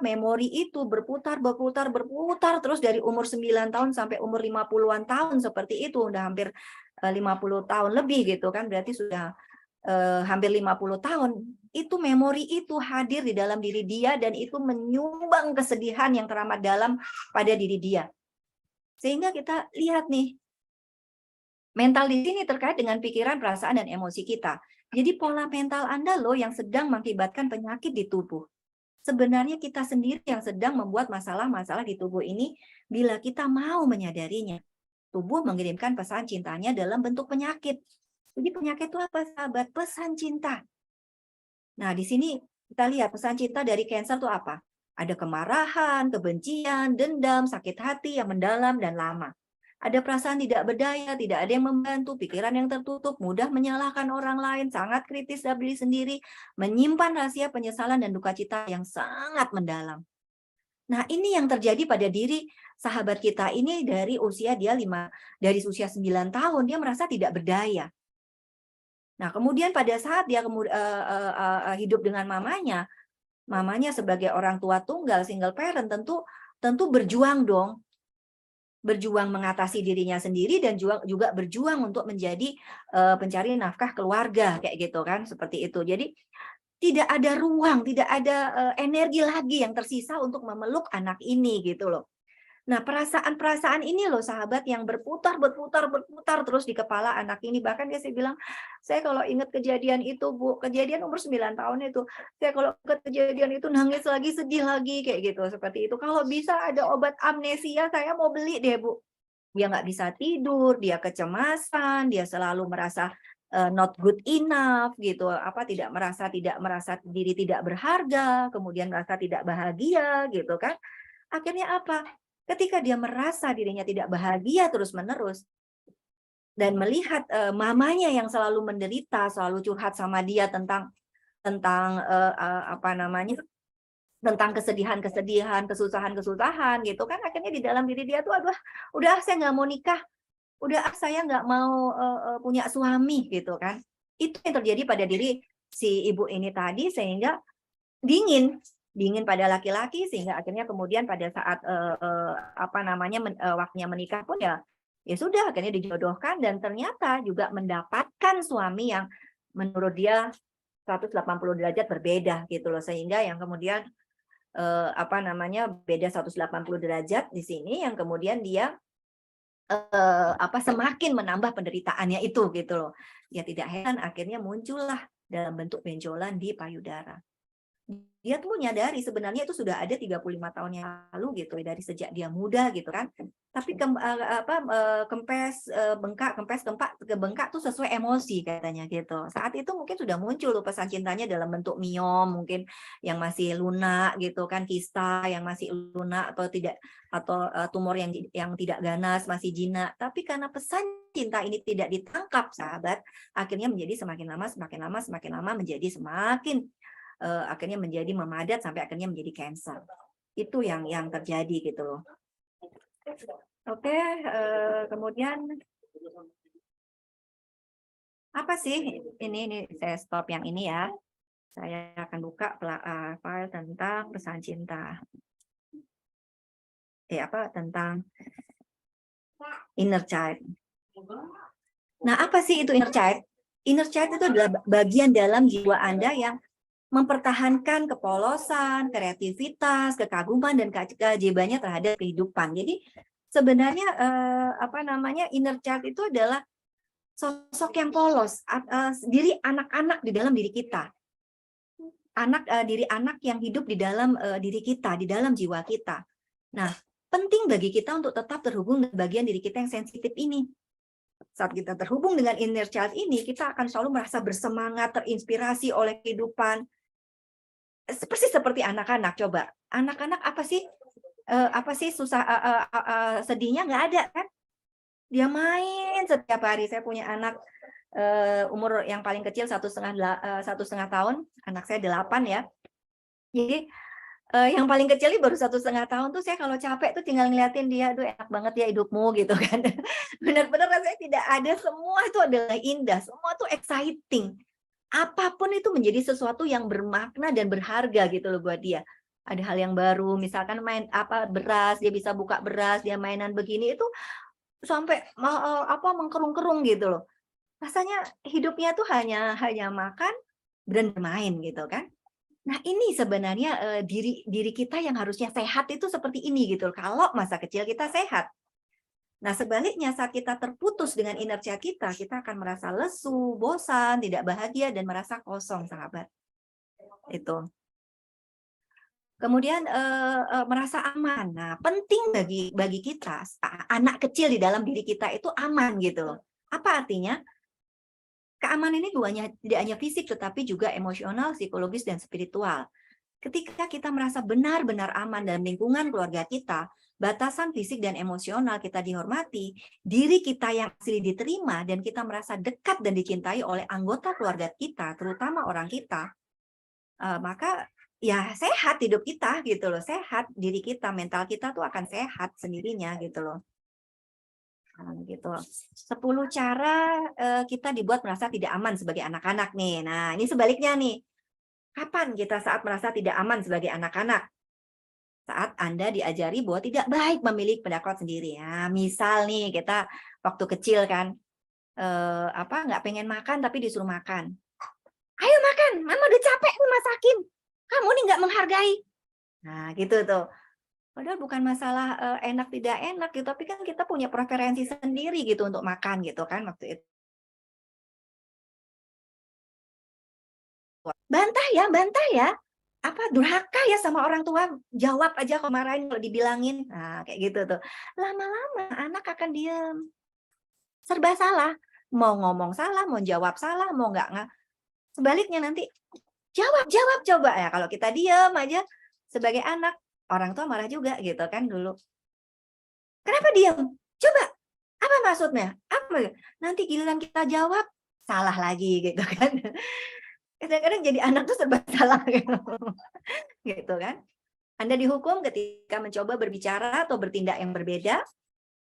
memori itu berputar terus dari umur 9 tahun sampai umur 50-an tahun seperti itu. Udah hampir 50 tahun lebih gitu kan. Berarti sudah hampir 50 tahun. Itu memori itu hadir di dalam diri dia dan itu menyumbang kesedihan yang teramat dalam pada diri dia. Sehingga kita lihat nih, mental di sini terkait dengan pikiran, perasaan, dan emosi kita. Jadi pola mental Anda loh yang sedang mengakibatkan penyakit di tubuh. Sebenarnya kita sendiri yang sedang membuat masalah-masalah di tubuh ini bila kita mau menyadarinya. Tubuh mengirimkan pesan cintanya dalam bentuk penyakit. Jadi penyakit itu apa, sahabat? Pesan cinta. Nah, di sini kita lihat pesan cinta dari cancer itu apa? Ada kemarahan, kebencian, dendam, sakit hati yang mendalam dan lama. Ada perasaan tidak berdaya, tidak ada yang membantu, pikiran yang tertutup, mudah menyalahkan orang lain, sangat kritis terhadap diri sendiri, menyimpan rahasia penyesalan dan duka cita yang sangat mendalam. Nah, ini yang terjadi pada diri sahabat kita ini dari usia 9 tahun, dia merasa tidak berdaya. Nah, kemudian pada saat dia hidup dengan mamanya sebagai orang tua tunggal, single parent, tentu berjuang dong. Berjuang mengatasi dirinya sendiri dan juga berjuang untuk menjadi pencari nafkah keluarga, kayak gitu kan, seperti itu. Jadi tidak ada ruang, tidak ada energi lagi yang tersisa untuk memeluk anak ini gitu loh. Nah, perasaan-perasaan ini loh sahabat yang berputar terus di kepala anak ini. Bahkan saya bilang, saya kalau ingat kejadian itu, Bu, kejadian umur 9 tahun itu, saya kalau ingat kejadian itu nangis lagi, sedih lagi kayak gitu, seperti itu. Kalau bisa ada obat amnesia, saya mau beli deh, Bu. Dia nggak bisa tidur, dia kecemasan, dia selalu merasa not good enough gitu, tidak merasa diri tidak berharga, kemudian merasa tidak bahagia gitu kan. Akhirnya apa? Ketika dia merasa dirinya tidak bahagia terus-menerus dan melihat mamanya yang selalu menderita, selalu curhat sama dia tentang tentang kesedihan-kesedihan, kesusahan-kesusahan gitu kan, akhirnya di dalam diri dia tuh, aduh, udah saya nggak mau nikah, udah saya nggak mau punya suami gitu kan. Itu yang terjadi pada diri si ibu ini tadi, sehingga dingin pada laki-laki, sehingga akhirnya kemudian pada saat waktunya menikah pun ya sudah, akhirnya dijodohkan dan ternyata juga mendapatkan suami yang menurut dia 180 derajat berbeda gitu loh, sehingga yang kemudian beda 180 derajat di sini, yang kemudian dia semakin menambah penderitaannya itu gitu loh. Ya tidak heran akhirnya muncullah dalam bentuk benjolan di payudara. Dia tuh menyadari sebenarnya itu sudah ada 35 tahun yang lalu gitu, dari sejak dia muda gitu kan. Tapi bengkak tuh sesuai emosi katanya gitu. Saat itu mungkin sudah muncul tuh pesan cintanya dalam bentuk miom, mungkin yang masih lunak gitu kan, kista yang masih lunak atau tidak, atau tumor yang tidak ganas, masih jinak. Tapi karena pesan cinta ini tidak ditangkap sahabat, akhirnya menjadi semakin lama menjadi semakin akhirnya menjadi memadat sampai akhirnya menjadi kanker. Itu yang terjadi gitu loh. Oke, kemudian apa sih ini saya stop yang ini ya. Saya akan buka file tentang pesan cinta. Tentang inner child. Nah, apa sih itu inner child? Inner child itu adalah bagian dalam jiwa Anda yang mempertahankan kepolosan, kreativitas, kekaguman, dan keajaibannya terhadap kehidupan. Jadi sebenarnya inner child itu adalah sosok yang polos, diri anak-anak di dalam diri kita, diri anak yang hidup di dalam diri kita, di dalam jiwa kita. Nah, penting bagi kita untuk tetap terhubung dengan bagian diri kita yang sensitif ini. Saat kita terhubung dengan inner child ini, kita akan selalu merasa bersemangat, terinspirasi oleh kehidupan. Seperti anak-anak, coba. Anak-anak apa sih susah, sedihnya nggak ada kan? Dia main setiap hari. Saya punya anak umur yang paling kecil 1,5 tahun, anak saya 8 ya. Jadi yang paling kecil ini baru 1,5 tahun tuh, saya kalau capek tuh tinggal ngeliatin dia, aduh enak banget ya hidupmu gitu kan. Benar-benar rasanya tidak ada, semua itu adalah indah, semua tuh exciting. Apapun itu menjadi sesuatu yang bermakna dan berharga gitu loh buat dia. Ada hal yang baru, misalkan main beras, dia bisa buka beras, dia mainan begini itu sampai mengkerung-kerung gitu loh. Rasanya hidupnya tuh hanya makan dan bermain gitu kan. Nah, ini sebenarnya diri kita yang harusnya sehat itu seperti ini gitu loh, kalau masa kecil kita sehat. Nah, sebaliknya saat kita terputus dengan inner child kita akan merasa lesu, bosan, tidak bahagia, dan merasa kosong, sahabat. Itu. Kemudian merasa aman. Nah, penting bagi kita, anak kecil di dalam diri kita itu aman gitu. Apa artinya? Keamanan ini tidak hanya fisik, tetapi juga emosional, psikologis, dan spiritual. Ketika kita merasa benar-benar aman dalam lingkungan keluarga kita, batasan fisik dan emosional kita dihormati, diri kita yang asli diterima, dan kita merasa dekat dan dicintai oleh anggota keluarga kita, terutama orang kita, maka ya sehat hidup kita gitu loh, sehat diri kita, mental kita tuh akan sehat sendirinya gitu loh. Nah, gitu. 10 cara kita dibuat merasa tidak aman sebagai anak-anak nih. Nah, ini sebaliknya nih. Kapan kita saat merasa tidak aman sebagai anak-anak? Saat Anda diajari bahwa tidak baik memiliki pendapat sendiri. Ya, misal nih kita waktu kecil kan nggak pengen makan tapi disuruh makan. Ayo makan, mama udah capek nih masakin. Kamu nih nggak menghargai. Nah, gitu tuh. Padahal bukan masalah enak tidak enak gitu, tapi kan kita punya preferensi sendiri gitu untuk makan gitu kan waktu itu. Bantah ya. Apa durhaka ya sama orang tua, jawab aja kalau marahin kalau dibilangin. Nah, kayak gitu tuh. Lama-lama anak akan diam. Serba salah. Mau ngomong salah, mau jawab salah, mau nggak. Sebaliknya nanti jawab coba ya. Kalau kita diam aja sebagai anak, orang tua marah juga gitu kan dulu. Kenapa diam? Coba, apa maksudnya? Apa? Nanti giliran kita jawab, salah lagi gitu kan. Kadang-kadang jadi anak tuh serba salah gitu. Gitu kan. Anda dihukum ketika mencoba berbicara atau bertindak yang berbeda.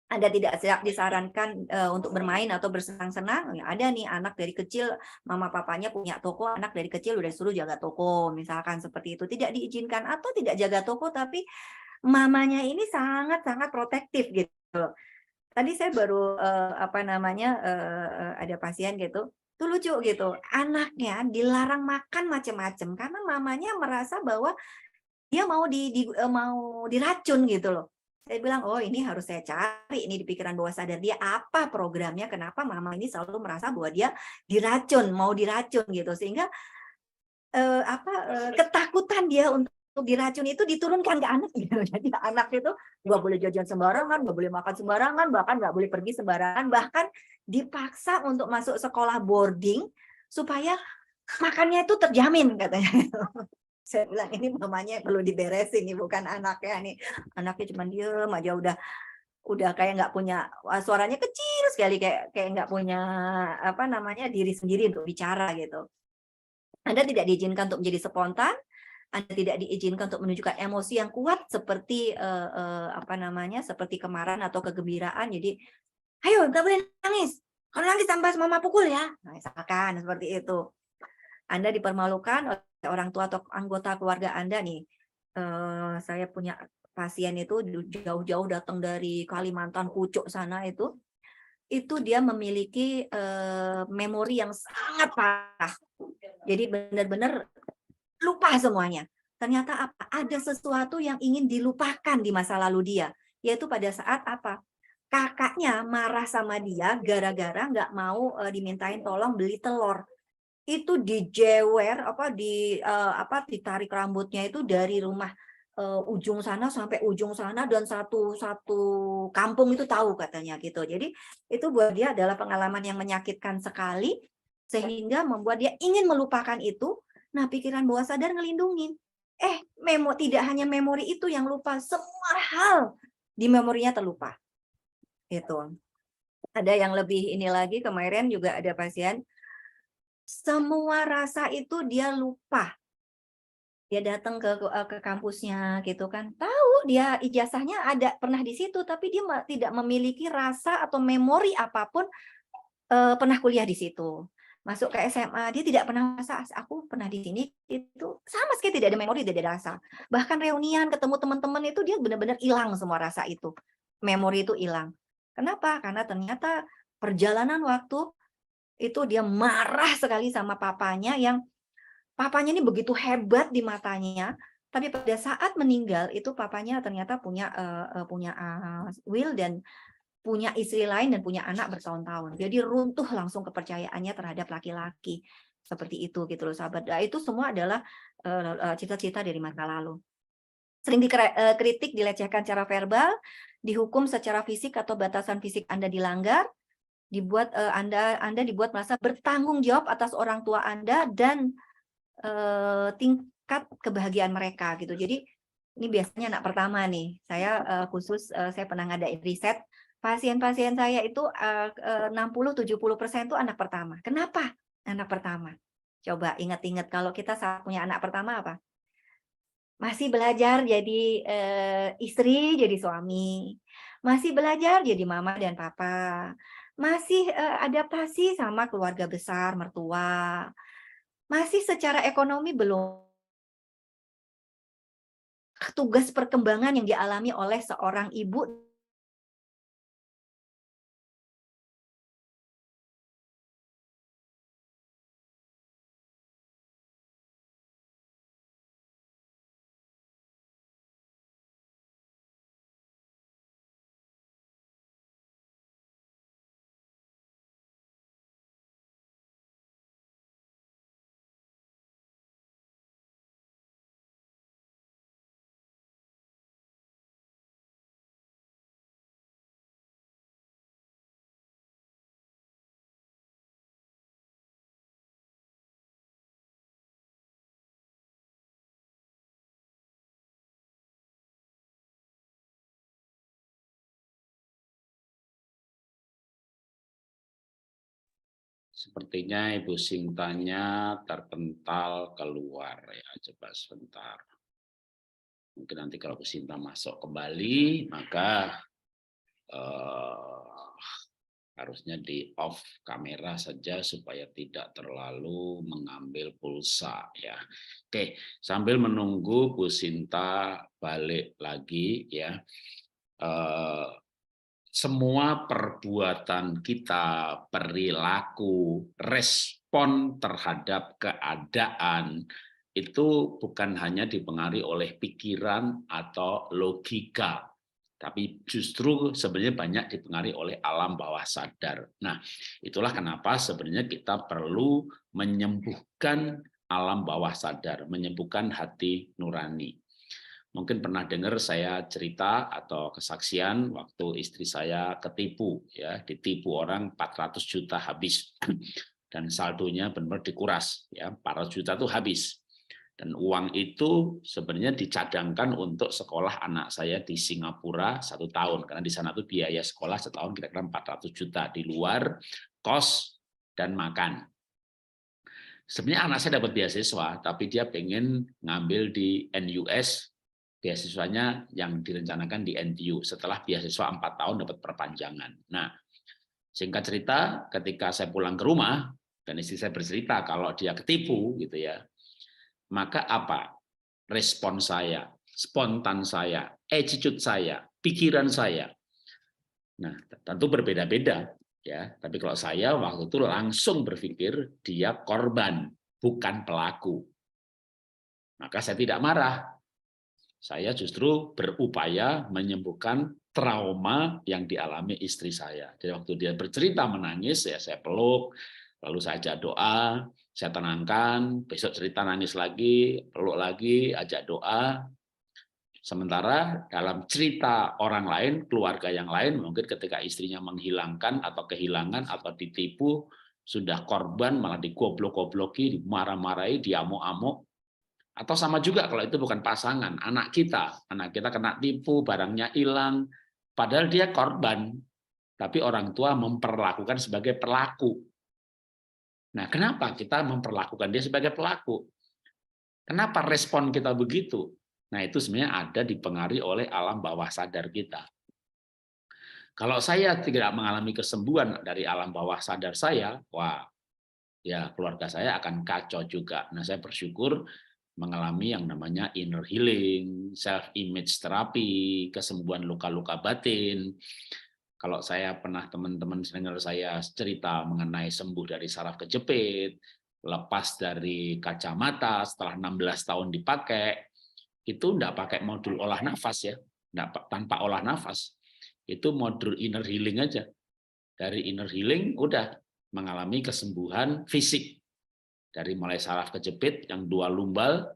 Anda tidak disarankan untuk bermain atau bersenang-senang. Ada nih anak dari kecil, mama papanya punya toko, anak dari kecil udah suruh jaga toko, misalkan seperti itu. Tidak diizinkan atau tidak jaga toko, tapi mamanya ini sangat-sangat protektif gitu. Tadi saya baru ada pasien gitu. Itu lucu gitu. Anaknya dilarang makan macam-macam karena mamanya merasa bahwa dia mau diracun gitu loh. Saya bilang, oh ini harus saya cari ini di pikiran bawah sadar dia apa programnya, kenapa mama ini selalu merasa bahwa dia diracun, mau diracun gitu, sehingga ketakutan dia untuk diracun itu diturunkan ke anak gitu. Jadi anak itu nggak boleh jajan sembarangan, nggak boleh makan sembarangan, bahkan nggak boleh pergi sembarangan, bahkan dipaksa untuk masuk sekolah boarding supaya makannya itu terjamin katanya. Saya bilang ini mamanya perlu diberesin nih, bukan anaknya nih. Anaknya cuma diem aja udah kayak nggak punya suaranya kecil sekali kayak nggak punya diri sendiri untuk bicara gitu. Anda tidak diizinkan untuk menjadi spontan, Anda tidak diizinkan untuk menunjukkan emosi yang kuat seperti seperti kemarahan atau kegembiraan. Jadi, ayo nggak boleh nangis. Kalau nangis sampai mama pukul ya. Nah, misalkan seperti itu. Anda dipermalukan oleh orang tua atau anggota keluarga Anda nih. Saya punya pasien itu jauh-jauh datang dari Kalimantan, Pucuk sana itu dia memiliki memori yang sangat parah. Jadi benar-benar lupa semuanya. Ternyata apa? Ada sesuatu yang ingin dilupakan di masa lalu dia, yaitu pada saat apa? Kakaknya marah sama dia gara-gara nggak mau dimintain tolong beli telur. Itu dijewer ditarik rambutnya itu dari rumah ujung sana sampai ujung sana, dan satu kampung itu tahu katanya gitu. Jadi itu buat dia adalah pengalaman yang menyakitkan sekali sehingga membuat dia ingin melupakan itu. Nah, pikiran bawah sadar ngelindungin. Tidak hanya memori itu yang lupa, semua hal di memorinya terlupa. Gitu. Ada yang lebih ini lagi, kemarin juga ada pasien semua rasa itu dia lupa. Dia datang ke kampusnya gitu kan. Tahu dia ijazahnya ada pernah di situ, tapi dia tidak memiliki rasa atau memori apapun pernah kuliah di situ. Masuk ke SMA, dia tidak pernah merasa aku pernah di sini, itu sama sekali tidak ada memori, tidak ada rasa. Bahkan reunian ketemu teman-teman itu dia benar-benar hilang semua rasa itu. Memori itu hilang. Kenapa? Karena ternyata perjalanan waktu itu dia marah sekali sama papanya yang papanya ini begitu hebat di matanya, tapi pada saat meninggal itu papanya ternyata punya will dan punya istri lain dan punya anak bertahun-tahun. Jadi runtuh langsung kepercayaannya terhadap laki-laki. Seperti itu gitu loh sahabat. Nah, itu semua adalah cita-cita dari masa lalu. Sering dikritik, dilecehkan secara verbal, dihukum secara fisik atau batasan fisik Anda dilanggar, Anda dibuat merasa bertanggung jawab atas orang tua Anda dan tingkat kebahagiaan mereka gitu. Jadi ini biasanya anak pertama nih. Saya saya pernah ngadain riset, pasien-pasien saya itu 60-70% itu anak pertama. Kenapa anak pertama? Coba ingat-ingat kalau kita saat punya anak pertama apa? Masih belajar jadi istri, jadi suami. Masih belajar jadi mama dan papa. Masih adaptasi sama keluarga besar, mertua. Masih secara ekonomi belum tugas perkembangan yang dialami oleh seorang ibu. Sepertinya Ibu Sintanya terpental keluar ya. Coba sebentar. Mungkin nanti kalau Bu Sinta masuk kembali, maka harusnya di off kamera saja supaya tidak terlalu mengambil pulsa ya. Oke, sambil menunggu Bu Sinta balik lagi ya. Semua perbuatan kita, perilaku, respon terhadap keadaan itu bukan hanya dipengaruhi oleh pikiran atau logika, tapi justru sebenarnya banyak dipengaruhi oleh alam bawah sadar. Nah, itulah kenapa sebenarnya kita perlu menyembuhkan alam bawah sadar, menyembuhkan hati nurani. Mungkin pernah dengar saya cerita atau kesaksian waktu istri saya ketipu, ya, ditipu orang 400 juta habis dan saldonya benar-benar dikuras, ya, 400 juta itu habis. Dan uang itu sebenarnya dicadangkan untuk sekolah anak saya di Singapura 1 tahun, karena di sana tuh biaya sekolah setahun kira-kira 400 juta di luar kos dan makan. Sebenarnya anak saya dapat beasiswa, tapi dia pengen ngambil di NUS, beasiswanya yang direncanakan di NTU. Setelah beasiswa 4 tahun dapat perpanjangan. Nah, singkat cerita, ketika saya pulang ke rumah, dan istri saya bercerita kalau dia ketipu, gitu ya, maka apa? Respon saya, spontan saya, attitude saya, pikiran saya. Nah, tentu berbeda-beda. Ya, tapi kalau saya waktu itu langsung berpikir dia korban, bukan pelaku. Maka saya tidak marah. Saya justru berupaya menyembuhkan trauma yang dialami istri saya. Jadi waktu dia bercerita menangis, ya saya peluk, lalu saya ajak doa, saya tenangkan, besok cerita nangis lagi, peluk lagi, ajak doa. Sementara dalam cerita orang lain, keluarga yang lain, mungkin ketika istrinya menghilangkan atau kehilangan atau ditipu, sudah korban malah digoblok-gobloki, dimarah-marahi, diamuk-amuk. Atau sama juga kalau itu bukan pasangan, anak kita kena tipu, barangnya hilang, padahal dia korban, tapi orang tua memperlakukan sebagai pelaku. Nah, kenapa kita memperlakukan dia sebagai pelaku? Kenapa respon kita begitu? Nah, itu sebenarnya ada dipengaruhi oleh alam bawah sadar kita. Kalau saya tidak mengalami kesembuhan dari alam bawah sadar saya, wah, ya keluarga saya akan kacau juga. Nah, saya bersyukur mengalami yang namanya inner healing, self-image terapi, kesembuhan luka-luka batin. Kalau saya pernah teman-teman dengar saya cerita mengenai sembuh dari saraf kejepit, lepas dari kacamata setelah 16 tahun dipakai, itu enggak pakai modul olah nafas ya, enggak, tanpa olah nafas. Itu modul inner healing aja. Dari inner healing udah mengalami kesembuhan fisik. Dari mulai saraf kejepit yang 2 lumbal,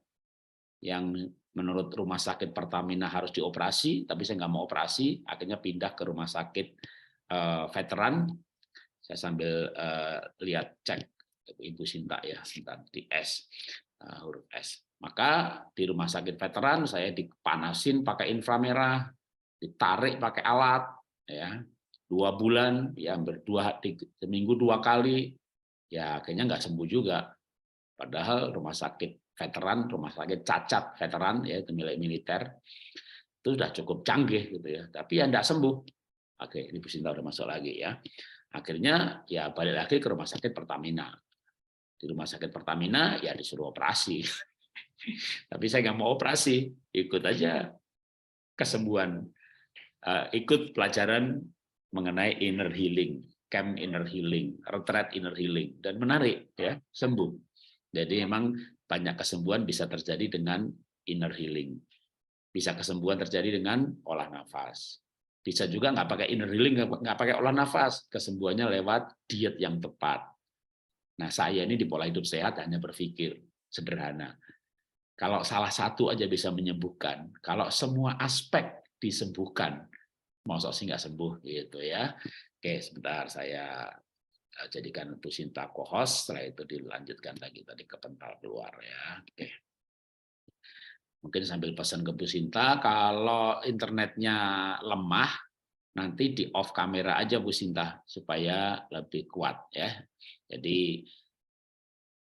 yang menurut rumah sakit Pertamina harus dioperasi, tapi saya nggak mau operasi, akhirnya pindah ke rumah sakit veteran. Saya sambil lihat cek Ibu Sinta ya, Sinta di S, huruf S. Maka di rumah sakit veteran saya dipanasin pakai inframerah, ditarik pakai alat, ya 2 bulan, ya seminggu 2 kali, ya akhirnya nggak sembuh juga. Padahal rumah sakit veteran, rumah sakit cacat veteran, ya itu milik militer, itu sudah cukup canggih gitu ya, tapi ya tidak sembuh. Oke, ini Bu Sinta udah masuk lagi ya. Akhirnya ya balik lagi ke rumah sakit Pertamina. Di rumah sakit Pertamina ya disuruh operasi. Tapi saya nggak mau operasi, ikut aja kesembuhan, ikut pelajaran mengenai inner healing, camp inner healing, retreat inner healing, dan menarik ya, sembuh. Jadi memang banyak kesembuhan bisa terjadi dengan inner healing, bisa kesembuhan terjadi dengan olah nafas, bisa juga nggak pakai inner healing, nggak pakai olah nafas, kesembuhannya lewat diet yang tepat. Nah, saya ini di pola hidup sehat hanya berpikir sederhana. Kalau salah satu aja bisa menyembuhkan, kalau semua aspek disembuhkan, masa sih nggak sembuh gitu ya. Oke, sebentar saya jadikan Bu Sinta co-host, setelah itu dilanjutkan lagi tadi ke pental keluar ya. Oke. Mungkin sambil pesan ke Bu Sinta, kalau internetnya lemah, nanti di off kamera aja Bu Sinta, supaya lebih kuat ya. Jadi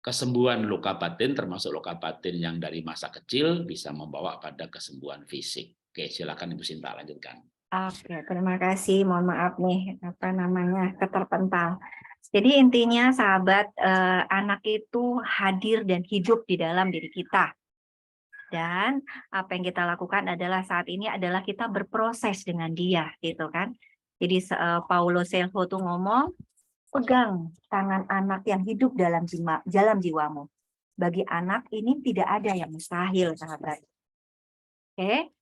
kesembuhan luka batin, termasuk luka batin yang dari masa kecil, bisa membawa pada kesembuhan fisik. Oke, silakan Ibu Sinta lanjutkan. Oke, terima kasih. Mohon maaf nih, apa namanya, keterpental. Jadi intinya sahabat, anak itu hadir dan hidup di dalam diri kita. Dan apa yang kita lakukan adalah saat ini adalah kita berproses dengan dia, gitu kan. Jadi Paulo Coelho tuh ngomong, pegang tangan anak yang hidup dalam jiwamu. Bagi anak ini tidak ada yang mustahil, sahabat. Oke.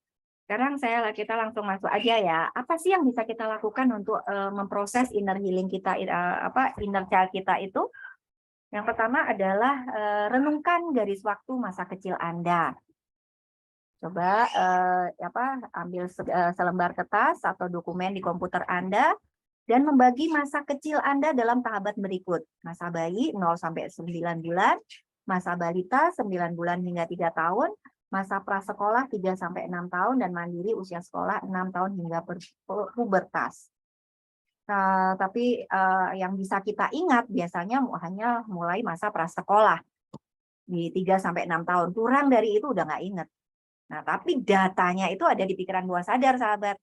Sekarang kita langsung masuk aja ya. Apa sih yang bisa kita lakukan untuk memproses inner healing kita, inner child kita itu? Yang pertama adalah renungkan garis waktu masa kecil Anda. Coba ambil selembar kertas atau dokumen di komputer Anda dan membagi masa kecil Anda dalam tahapan berikut. Masa bayi 0 sampai 9 bulan, masa balita 9 bulan hingga 3 tahun, masa prasekolah 3 sampai 6 tahun, dan mandiri usia sekolah 6 tahun hingga pubertas. Tapi yang bisa kita ingat biasanya hanya mulai masa prasekolah di 3 sampai 6 tahun. Kurang dari itu udah nggak ingat. Nah, tapi datanya itu ada di pikiran bawah sadar, sahabat.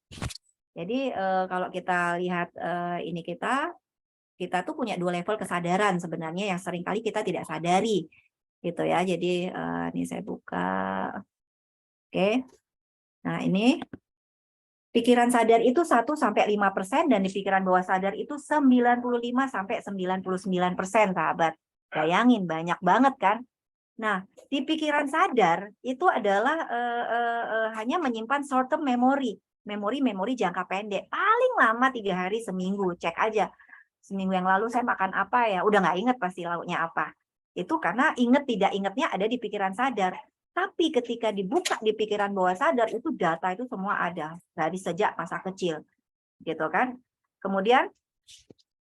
Jadi kalau kita lihat ini kita tuh punya 2 level kesadaran sebenarnya yang seringkali kita tidak sadari. Gitu ya. Jadi ini saya buka. Oke. Nah, ini pikiran sadar itu 1 sampai 5% dan di pikiran bawah sadar itu 95 sampai 99%, sahabat. Bayangin banyak banget kan? Nah, di pikiran sadar itu adalah hanya menyimpan short term memory, memori jangka pendek. Paling lama 3 hari seminggu, cek aja. Seminggu yang lalu saya makan apa ya, udah nggak inget pasti lauknya apa. Itu karena inget tidak ingetnya ada di pikiran sadar. Tapi ketika dibuka di pikiran bawah sadar, itu data itu semua ada dari sejak masa kecil, gitu kan. Kemudian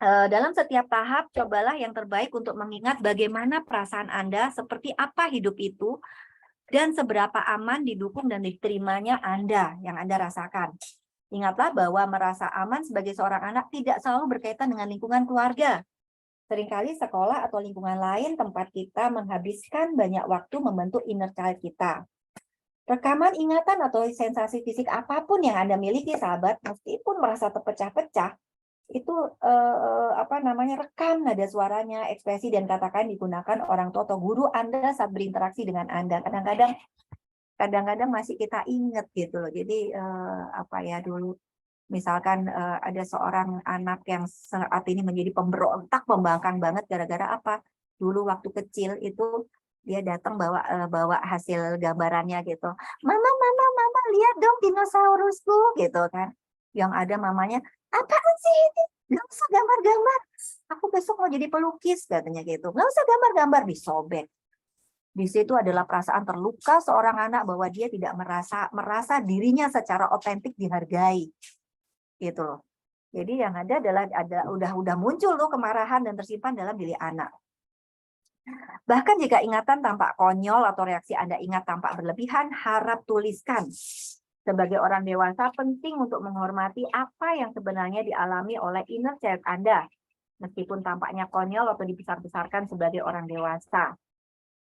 dalam setiap tahap, cobalah yang terbaik untuk mengingat bagaimana perasaan Anda, seperti apa hidup itu, dan seberapa aman, didukung, dan diterimanya Anda yang Anda rasakan. Ingatlah bahwa merasa aman sebagai seorang anak tidak selalu berkaitan dengan lingkungan keluarga. Seringkali sekolah atau lingkungan lain tempat kita menghabiskan banyak waktu membentuk inner child kita. Rekaman ingatan atau sensasi fisik apapun yang Anda miliki, sahabat, meskipun merasa terpecah-pecah, itu rekam nada suaranya, ekspresi dan kata-kata digunakan orang tua atau guru Anda saat berinteraksi dengan Anda. Kadang-kadang masih kita ingat gitu loh. Jadi dulu misalkan ada seorang anak yang saat ini menjadi pemberontak, pembangkang banget gara-gara apa? Dulu waktu kecil itu dia datang bawa hasil gambarannya gitu. Mama, lihat dong dinosaurusku gitu kan. Yang ada mamanya, apaan sih ini? Nggak usah gambar-gambar. Aku besok mau jadi pelukis katanya gitu. Nggak usah gambar-gambar, disobek. Di situ adalah perasaan terluka seorang anak bahwa dia tidak merasa dirinya secara otentik dihargai. Gitu loh. Jadi yang ada adalah udah muncul loh kemarahan dan tersimpan dalam diri anak. Bahkan jika ingatan tampak konyol atau reaksi Anda ingat tampak berlebihan, harap tuliskan. Sebagai orang dewasa, penting untuk menghormati apa yang sebenarnya dialami oleh inner child Anda, meskipun tampaknya konyol atau dibesar-besarkan sebagai orang dewasa.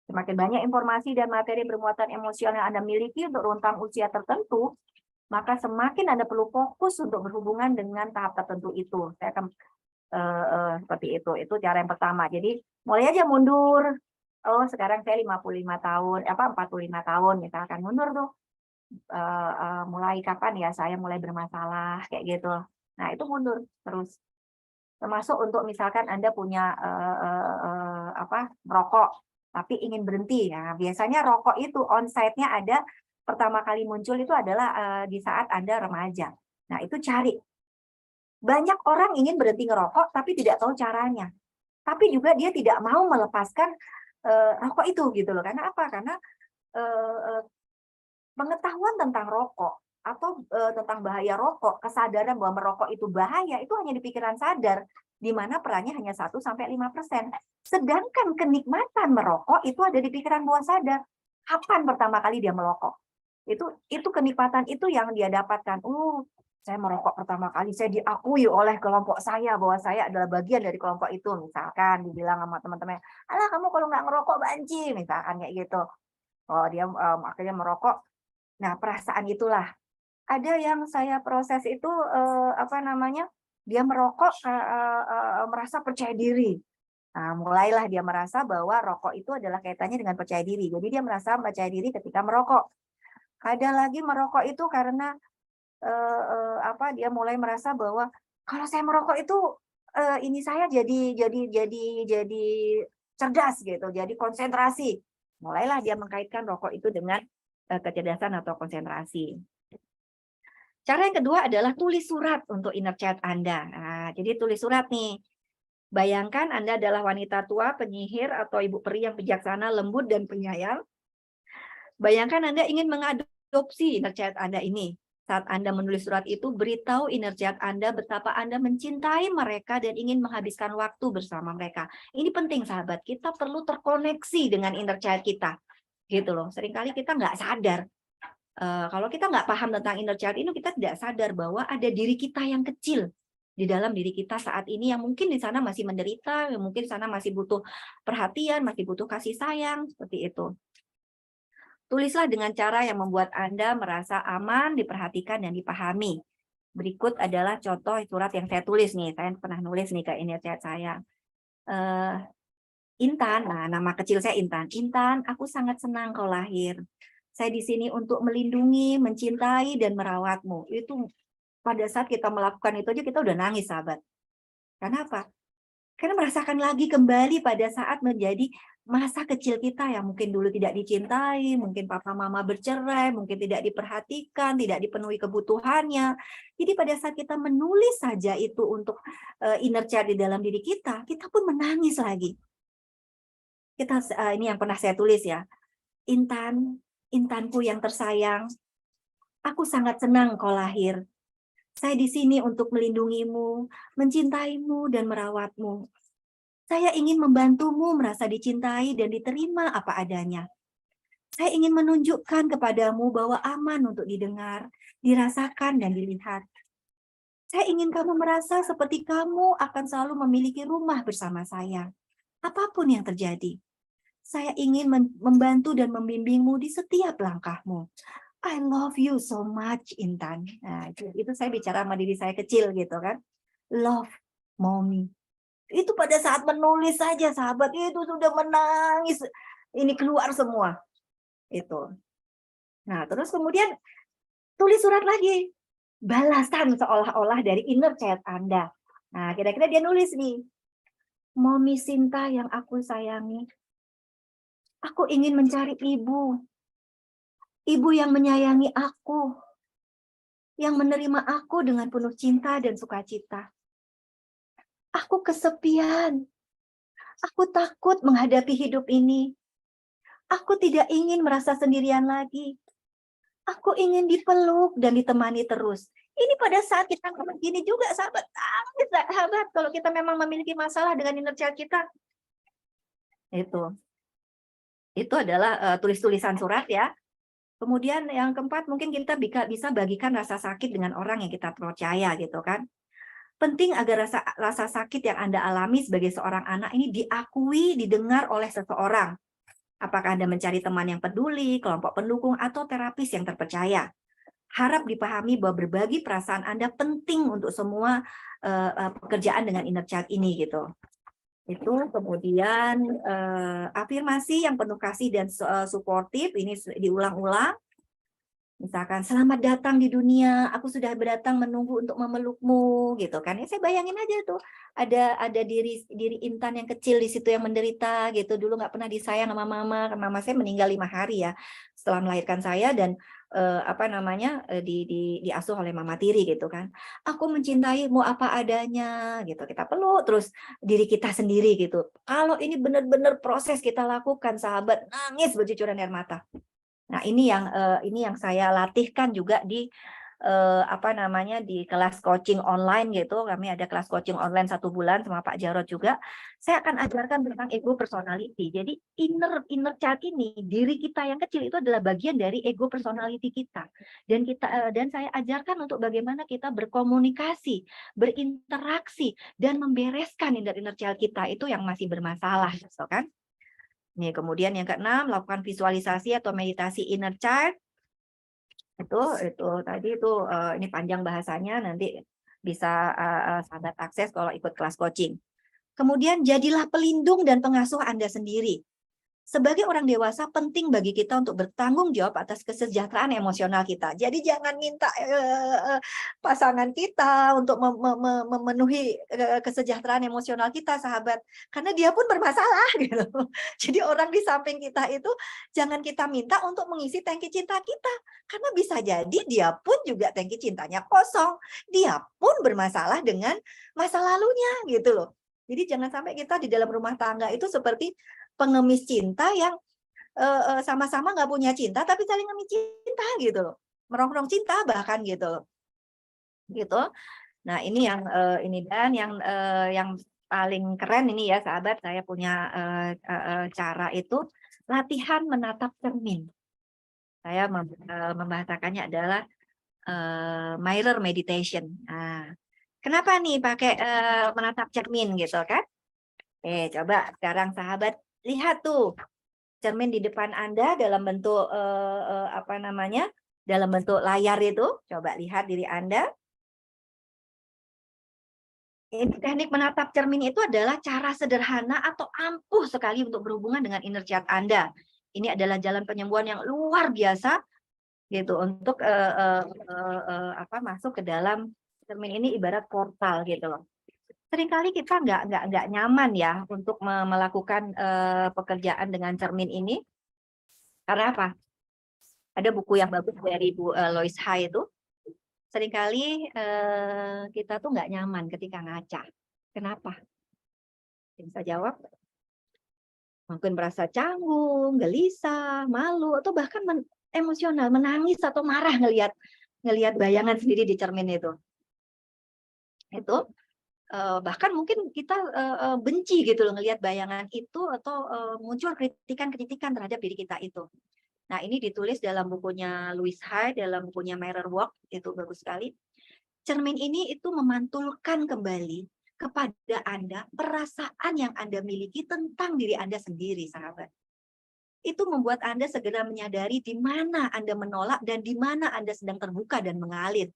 Semakin banyak informasi dan materi bermuatan emosional yang Anda miliki untuk rentang usia tertentu, maka semakin Anda perlu fokus untuk berhubungan dengan tahap tertentu itu. Saya akan seperti itu. Itu cara yang pertama. Jadi mulai aja mundur. Oh, sekarang saya 55 tahun, 45 tahun misalkan, mundur tuh. Mulai kapan ya saya mulai bermasalah kayak gitu. Nah, itu mundur terus. Termasuk untuk misalkan Anda punya merokok tapi ingin berhenti. Nah, biasanya rokok itu onset-nya ada pertama kali muncul itu adalah di saat Anda remaja. Nah, itu cari. Banyak orang ingin berhenti ngerokok tapi tidak tahu caranya. Tapi juga dia tidak mau melepaskan rokok itu gitu loh. Karena apa? Karena pengetahuan tentang rokok atau tentang bahaya rokok, kesadaran bahwa merokok itu bahaya itu hanya di pikiran sadar, di mana perannya hanya 1-5%. Sedangkan kenikmatan merokok itu ada di pikiran bawah sadar. Kapan pertama kali dia merokok? Itu kenikmatan itu yang dia dapatkan. Saya merokok pertama kali, saya diakui oleh kelompok saya bahwa saya adalah bagian dari kelompok itu. Misalkan dibilang sama teman-teman, alah kamu kalau nggak ngerokok banci, misalkan kayak gitu. Oh dia akhirnya merokok. Nah perasaan itulah. Ada yang saya proses itu dia merokok merasa percaya diri. Nah, mulailah dia merasa bahwa rokok itu adalah kaitannya dengan percaya diri. Jadi dia merasa percaya diri ketika merokok. Ada lagi merokok itu karena dia mulai merasa bahwa kalau saya merokok itu ini saya jadi cerdas gitu, jadi konsentrasi. Mulailah dia mengkaitkan rokok itu dengan kecerdasan atau konsentrasi. Cara yang kedua adalah tulis surat untuk inner child Anda. Nah, jadi tulis surat nih. Bayangkan Anda adalah wanita tua, penyihir, atau ibu peri yang bijaksana, lembut, dan penyayang. Bayangkan Anda ingin mengadopsi inner child Anda ini. Saat Anda menulis surat itu, beritahu inner child Anda betapa Anda mencintai mereka dan ingin menghabiskan waktu bersama mereka. Ini penting, sahabat. Kita perlu terkoneksi dengan inner child kita. Gitu loh. Seringkali kita nggak sadar. Kalau kita nggak paham tentang inner child ini, kita tidak sadar bahwa ada diri kita yang kecil di dalam diri kita saat ini yang mungkin di sana masih menderita, yang mungkin di sana masih butuh perhatian, masih butuh kasih sayang, seperti itu. Tulislah dengan cara yang membuat Anda merasa aman, diperhatikan, dan dipahami. Berikut adalah contoh surat yang saya tulis nih. Saya pernah nulis nih ke inner child saya. Intan, nah nama kecil saya Intan. Intan, aku sangat senang kau lahir. Saya di sini untuk melindungi, mencintai, dan merawatmu. Itu pada saat kita melakukan itu aja kita udah nangis, sahabat. Karena apa? Karena merasakan lagi kembali pada saat menjadi masa kecil kita yang mungkin dulu tidak dicintai, mungkin papa mama bercerai, mungkin tidak diperhatikan, tidak dipenuhi kebutuhannya. Jadi pada saat kita menulis saja itu untuk inner child di dalam diri kita pun menangis lagi. Ini yang pernah saya tulis ya. Intan, Intanku yang tersayang, aku sangat senang kau lahir. Saya di sini untuk melindungimu, mencintaimu, dan merawatmu. Saya ingin membantumu merasa dicintai dan diterima apa adanya. Saya ingin menunjukkan kepadamu bahwa aman untuk didengar, dirasakan, dan dilihat. Saya ingin kamu merasa seperti kamu akan selalu memiliki rumah bersama saya. Apapun yang terjadi. Saya ingin membantu dan membimbingmu di setiap langkahmu. I love you so much, Intan. Nah, itu saya bicara sama diri saya kecil gitu kan. Love, mommy. Itu pada saat menulis saja, sahabat, itu sudah menangis. Ini keluar semua. Itu. Nah, terus kemudian tulis surat lagi. Balasan seolah-olah dari inner child Anda. Nah, kira-kira dia nulis nih. Mommy Sinta yang aku sayangi. Aku ingin mencari ibu. Ibu yang menyayangi aku. Yang menerima aku dengan penuh cinta dan sukacita. Aku kesepian. Aku takut menghadapi hidup ini. Aku tidak ingin merasa sendirian lagi. Aku ingin dipeluk dan ditemani terus. Ini pada saat kita begini juga, sahabat. Sahabat, kalau kita memang memiliki masalah dengan inner child kita. Itu adalah tulis-tulisan surat ya. Kemudian yang keempat, mungkin kita bisa bagikan rasa sakit dengan orang yang kita percaya gitu kan. Penting agar rasa sakit yang Anda alami sebagai seorang anak ini diakui, didengar oleh seseorang. Apakah Anda mencari teman yang peduli, kelompok pendukung, atau terapis yang terpercaya? Harap dipahami bahwa berbagi perasaan Anda penting untuk semua pekerjaan dengan inner child ini gitu. Itu kemudian afirmasi yang penuh kasih dan suportif ini diulang-ulang. Misalkan, selamat datang di dunia, aku sudah datang menunggu untuk memelukmu, gitu kan. Ya, saya bayangin aja tuh, ada diri Intan yang kecil di situ yang menderita, gitu. Dulu nggak pernah disayang sama mama, kan mama saya meninggal 5 hari ya, setelah melahirkan saya, dan diasuh oleh mama tiri, gitu kan. Aku mencintaimu apa adanya, gitu. Kita peluk terus diri kita sendiri, gitu. Kalau ini benar-benar proses kita lakukan, sahabat, nangis bercucuran air mata. Nah, ini yang saya latihkan juga di di kelas coaching online gitu. Kami ada kelas coaching online 1 bulan sama Pak Jarod juga. Saya akan ajarkan tentang ego personality. Jadi inner child ini, diri kita yang kecil itu adalah bagian dari ego personality kita. Dan saya ajarkan untuk bagaimana kita berkomunikasi, berinteraksi, dan membereskan inner child kita itu yang masih bermasalah, gitu kan. Nih, kemudian yang keenam, lakukan visualisasi atau meditasi inner child. Itu tadi itu ini panjang bahasanya, nanti bisa sahabat akses kalau ikut kelas coaching. Kemudian jadilah pelindung dan pengasuh Anda sendiri. Sebagai orang dewasa, penting bagi kita untuk bertanggung jawab atas kesejahteraan emosional kita. Jadi jangan minta pasangan kita untuk memenuhi kesejahteraan emosional kita, sahabat. Karena dia pun bermasalah gitu. Jadi orang di samping kita itu jangan kita minta untuk mengisi tangki cinta kita. Karena bisa jadi dia pun juga tangki cintanya kosong. Dia pun bermasalah dengan masa lalunya gitu loh. Jadi jangan sampai kita di dalam rumah tangga itu seperti pengemis cinta yang sama-sama nggak punya cinta tapi saling ngemis cinta gitu loh, merongrong cinta bahkan gitu gitu. Nah, ini yang yang paling keren ini ya, sahabat, saya punya cara itu latihan menatap cermin. Saya membahasakannya adalah mirror meditation. Nah, kenapa nih pakai menatap cermin gitu kan? Coba sekarang sahabat lihat tuh cermin di depan Anda dalam bentuk dalam bentuk layar itu. Coba lihat diri Anda. Ini teknik menatap cermin itu adalah cara sederhana atau ampuh sekali untuk berhubungan dengan inner child Anda. Ini adalah jalan penyembuhan yang luar biasa gitu untuk masuk ke dalam cermin ini, ibarat portal gitu loh. Seringkali kita nggak nyaman ya untuk melakukan pekerjaan dengan cermin ini. Karena apa? Ada buku yang bagus dari Bu Lois Hay itu. Seringkali kita tuh nggak nyaman ketika ngaca. Kenapa? Bisa jawab? Mungkin merasa canggung, gelisah, malu, atau bahkan emosional, menangis atau marah ngelihat bayangan sendiri di cermin itu. Itu bahkan mungkin kita benci gitu loh ngelihat bayangan itu, atau muncul kritikan-kritikan terhadap diri kita itu. Nah, ini ditulis dalam bukunya Louise Hay, dalam bukunya Mirror Work, itu bagus sekali. Cermin ini itu memantulkan kembali kepada Anda perasaan yang Anda miliki tentang diri Anda sendiri, sahabat. Itu membuat Anda segera menyadari di mana Anda menolak dan di mana Anda sedang terbuka dan mengalir.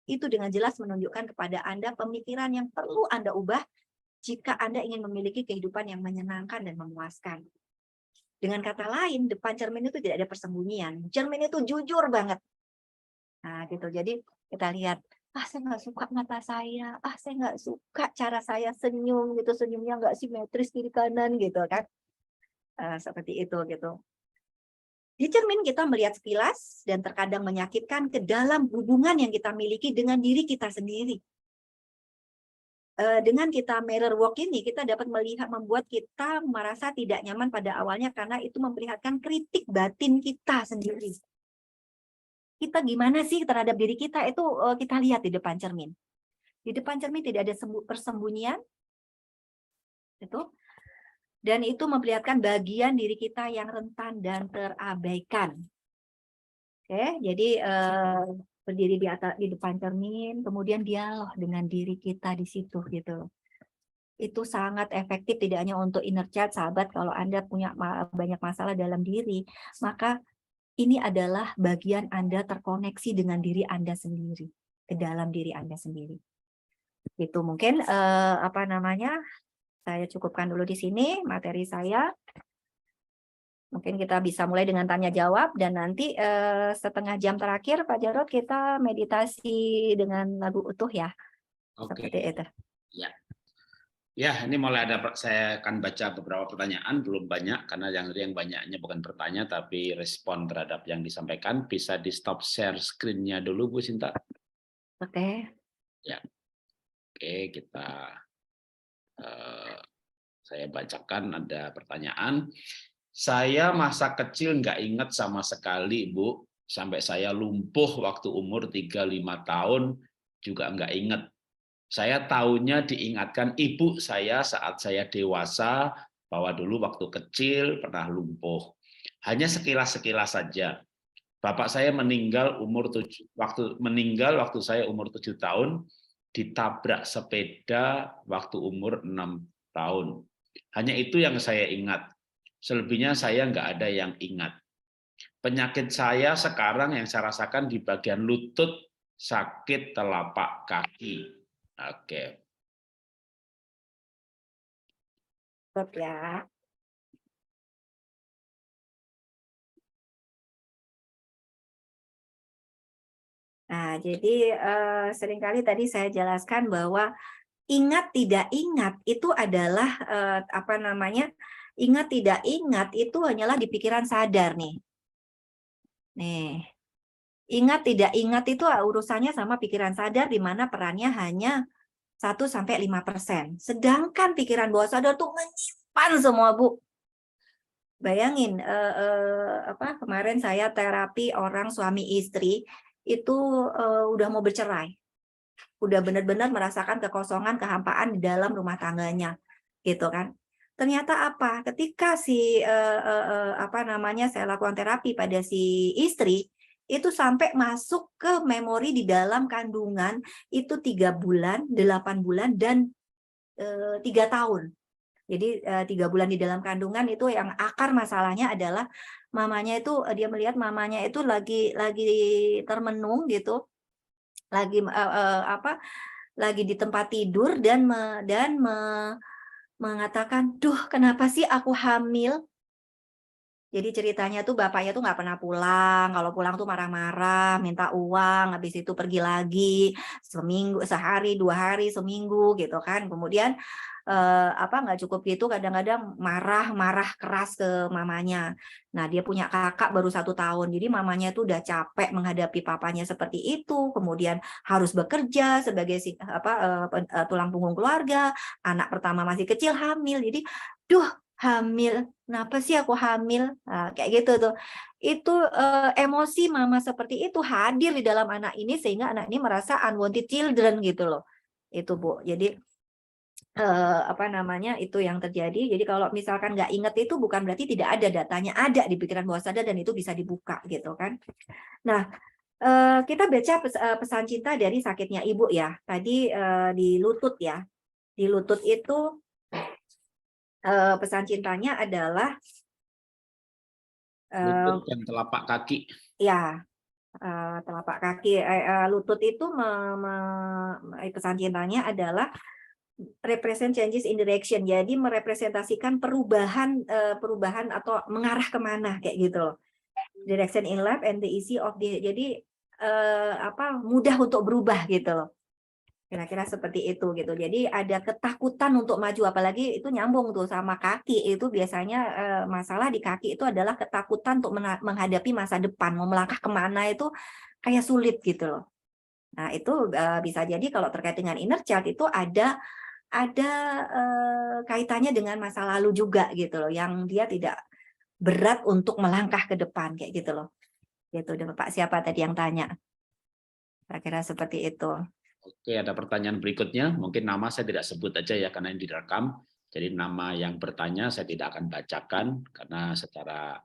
Itu dengan jelas menunjukkan kepada Anda pemikiran yang perlu Anda ubah jika Anda ingin memiliki kehidupan yang menyenangkan dan memuaskan. Dengan kata lain, depan cermin itu tidak ada persembunyian. Cermin itu jujur banget. Nah, gitu. Jadi kita lihat, saya nggak suka mata saya, saya nggak suka cara saya senyum gitu, senyumnya nggak simetris kiri kanan gitu kan. Seperti itu gitu. Di cermin kita melihat sekilas dan terkadang menyakitkan ke dalam hubungan yang kita miliki dengan diri kita sendiri. Dengan kita mirror work ini, kita dapat membuat kita merasa tidak nyaman pada awalnya karena itu memperlihatkan kritik batin kita sendiri. Kita gimana sih terhadap diri kita itu kita lihat di depan cermin. Di depan cermin tidak ada persembunyian. Dan itu memperlihatkan bagian diri kita yang rentan dan terabaikan. Oke, jadi berdiri di depan cermin, kemudian dialog dengan diri kita di situ gitu. itu sangat efektif tidak hanya untuk inner child, sahabat. Kalau Anda punya banyak masalah dalam diri, maka ini adalah bagian Anda terkoneksi dengan diri Anda sendiri, ke dalam diri Anda sendiri. Itu mungkin apa namanya? Saya cukupkan dulu di sini materi saya. Mungkin kita bisa mulai dengan tanya jawab, dan nanti setengah jam terakhir Pak Jarod kita meditasi dengan lagu utuh ya. Oke. Seperti itu. Ya. Ya, ini mulai ada, saya akan baca beberapa pertanyaan, belum banyak karena yang banyaknya bukan pertanyaan tapi respon terhadap yang disampaikan. Bisa di stop share screen-nya dulu Bu Sinta. Oke. Ya. Oke, saya bacakan ada pertanyaan. Saya masa kecil nggak ingat sama sekali, Bu. Sampai saya lumpuh waktu umur 35 tahun juga nggak ingat. Saya tahunya diingatkan ibu saya saat saya dewasa bahwa dulu waktu kecil pernah lumpuh. Hanya sekilas-sekilas saja. Bapak saya meninggal waktu saya umur 7 tahun, ditabrak sepeda waktu umur 6 tahun. Hanya itu yang saya ingat. Selebihnya saya nggak ada yang ingat. Penyakit saya sekarang yang saya rasakan di bagian lutut, sakit telapak kaki. Oke. Stop ya. Nah, jadi seringkali tadi saya jelaskan bahwa ingat tidak ingat itu adalah apa namanya? Ingat tidak ingat itu hanyalah di pikiran sadar nih. Nih. Ingat tidak ingat itu urusannya sama pikiran sadar, di mana perannya hanya 1-5%. Sedangkan pikiran bawah sadar tuh menyimpan semua, Bu. Bayangin, apa kemarin saya terapi orang suami istri itu udah mau bercerai, udah benar-benar merasakan kekosongan, kehampaan di dalam rumah tangganya, gitu kan. Ternyata apa? Ketika apa namanya saya lakukan terapi pada si istri, itu sampai masuk ke memori di dalam kandungan itu 3 bulan, 8 bulan, dan 3 tahun. Jadi 3 bulan di dalam kandungan itu yang akar masalahnya adalah mamanya itu dia melihat mamanya itu lagi termenung gitu, lagi apa? Lagi di tempat tidur dan mengatakan, "Duh, kenapa sih aku hamil?" Jadi ceritanya tuh bapaknya tuh nggak pernah pulang, kalau pulang tuh marah-marah, minta uang, habis itu pergi lagi, seminggu, sehari, 2 hari, seminggu gitu kan. Kemudian apa nggak cukup gitu, kadang-kadang marah-marah keras ke mamanya. Nah, dia punya kakak baru 1 tahun, jadi mamanya tuh udah capek menghadapi papanya seperti itu, kemudian harus bekerja sebagai tulang punggung keluarga, anak pertama masih kecil, hamil. Jadi, duh, hamil, kenapa sih aku hamil? Nah, kayak gitu tuh. Itu emosi mama seperti itu hadir di dalam anak ini sehingga anak ini merasa unwanted children gitu loh. Itu, Bu. Jadi apa namanya, itu yang terjadi. Jadi kalau misalkan nggak inget itu bukan berarti tidak ada, datanya ada di pikiran bawah sadar dan itu bisa dibuka gitu kan. Nah, kita baca pesan cinta dari sakitnya ibu ya. Tadi di lutut ya. Di lutut itu pesan cintanya adalah Lutut dan telapak kaki. ya, telapak kaki, lutut itu pesan cintanya adalah represent changes in direction. Jadi merepresentasikan perubahan atau mengarah kemana kayak gitu loh. Direction in life and the easy of the, jadi apa, mudah untuk berubah gitu loh. Kira-kira seperti itu gitu. Jadi ada ketakutan untuk maju, apalagi itu nyambung tuh sama kaki. Itu biasanya masalah di kaki itu adalah ketakutan untuk menghadapi masa depan, mau melangkah kemana itu kayak sulit gitu loh. Nah, itu bisa jadi kalau terkait dengan inner child itu ada kaitannya dengan masa lalu juga gitu loh, yang dia tidak berat untuk melangkah ke depan kayak gitu loh. Gitu, Bapak siapa tadi yang tanya? Kira-kira seperti itu. Oke, ada pertanyaan berikutnya. Mungkin nama saya tidak sebut aja ya karena ini direkam. Jadi nama yang bertanya saya tidak akan bacakan karena secara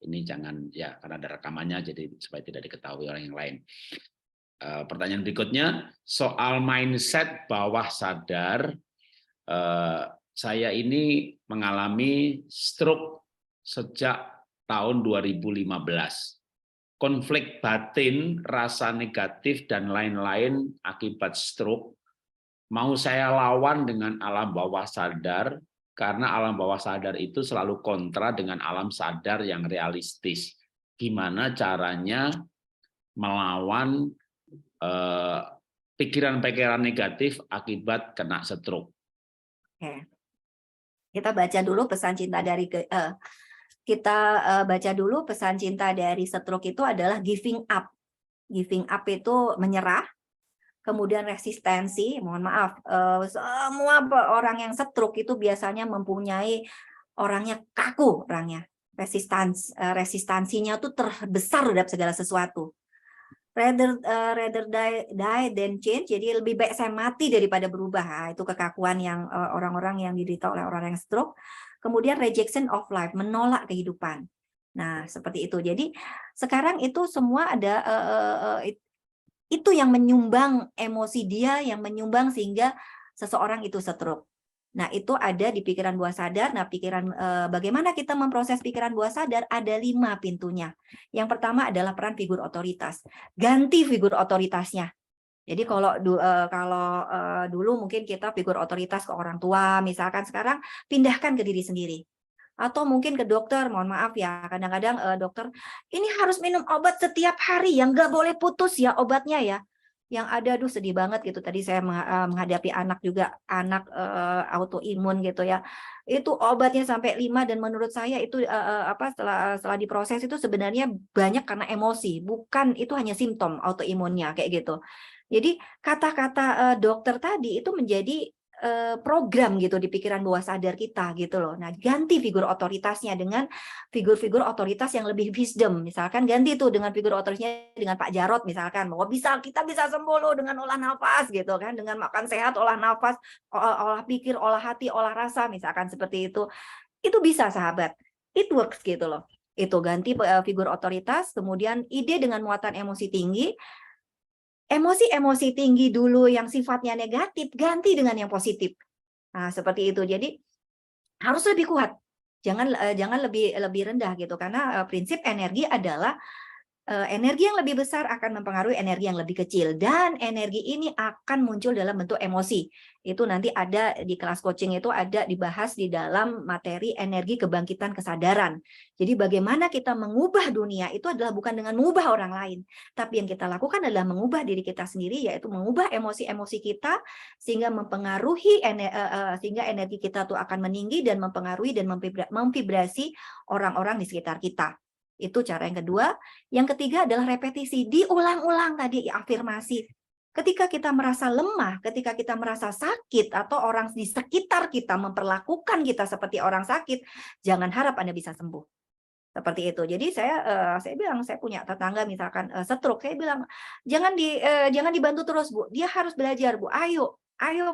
ini jangan ya karena ada rekamannya jadi supaya tidak diketahui orang yang lain. Pertanyaan berikutnya soal mindset bawah sadar. Saya ini mengalami stroke sejak tahun 2015. Konflik batin, rasa negatif, dan lain-lain akibat stroke, mau saya lawan dengan alam bawah sadar, karena alam bawah sadar itu selalu kontra dengan alam sadar yang realistis. Gimana caranya melawan pikiran-pikiran negatif akibat kena stroke? Oke. Kita baca dulu pesan cinta dari baca dulu pesan cinta dari stroke itu adalah giving up. Giving up itu menyerah, kemudian resistensi. Mohon maaf, semua orang yang stroke itu biasanya mempunyai orangnya kaku, orangnya resistansinya tuh terbesar terhadap segala sesuatu. Rather die than change, jadi lebih baik saya mati daripada berubah. Nah, itu kekakuan yang orang-orang yang diderita oleh orang yang stroke. Kemudian rejection of life, menolak kehidupan. Nah, seperti itu. Jadi sekarang itu semua ada itu yang menyumbang emosi dia, yang menyumbang sehingga seseorang itu stroke. Nah, itu ada di pikiran bawah sadar. Nah, bagaimana kita memproses pikiran bawah sadar? Ada 5 pintunya. Yang pertama adalah peran figur otoritas. Ganti figur otoritasnya. Jadi kalau dulu mungkin kita figur otoritas ke orang tua, misalkan sekarang pindahkan ke diri sendiri. Atau mungkin ke dokter, mohon maaf ya, kadang-kadang dokter, ini harus minum obat setiap hari, yang nggak boleh putus ya obatnya ya. Yang ada, aduh sedih banget gitu. Tadi saya menghadapi anak juga, anak autoimun gitu ya. Itu obatnya sampai 5, dan menurut saya itu setelah diproses itu sebenarnya banyak karena emosi, bukan itu hanya simptom autoimunnya kayak gitu. Jadi kata-kata dokter tadi itu menjadi program gitu di pikiran bawah sadar kita gitu loh. Nah, ganti figur otoritasnya dengan figur-figur otoritas yang lebih wisdom. Misalkan ganti tuh dengan figur otoritasnya dengan Pak Jarot misalkan, bahwa kita bisa sembuh loh dengan olah nafas gitu kan, dengan makan sehat, olah nafas, olah pikir, olah hati, olah rasa, misalkan seperti itu. Itu bisa sahabat. It works gitu loh. Itu ganti figur otoritas, kemudian ide dengan muatan emosi tinggi. Emosi-emosi tinggi dulu yang sifatnya negatif, ganti dengan yang positif. Nah, seperti itu. Jadi harus lebih kuat. Jangan lebih rendah gitu, karena prinsip energi adalah energi yang lebih besar akan mempengaruhi energi yang lebih kecil, dan energi ini akan muncul dalam bentuk emosi. Itu nanti ada di kelas coaching, itu ada dibahas di dalam materi energi kebangkitan kesadaran. Jadi bagaimana kita mengubah dunia itu adalah bukan dengan mengubah orang lain, tapi yang kita lakukan adalah mengubah diri kita sendiri, yaitu mengubah emosi-emosi kita sehingga mempengaruhi sehingga energi kita tuh akan meninggi dan mempengaruhi dan memvibrasi orang-orang di sekitar kita. Itu cara yang kedua. Yang ketiga adalah repetisi, diulang-ulang tadi, afirmasi. Ketika kita merasa lemah, ketika kita merasa sakit, atau orang di sekitar kita memperlakukan kita seperti orang sakit, jangan harap Anda bisa sembuh. Seperti itu. Jadi saya bilang, saya punya tetangga misalkan stroke, saya bilang jangan dibantu terus Bu, dia harus belajar Bu, ayo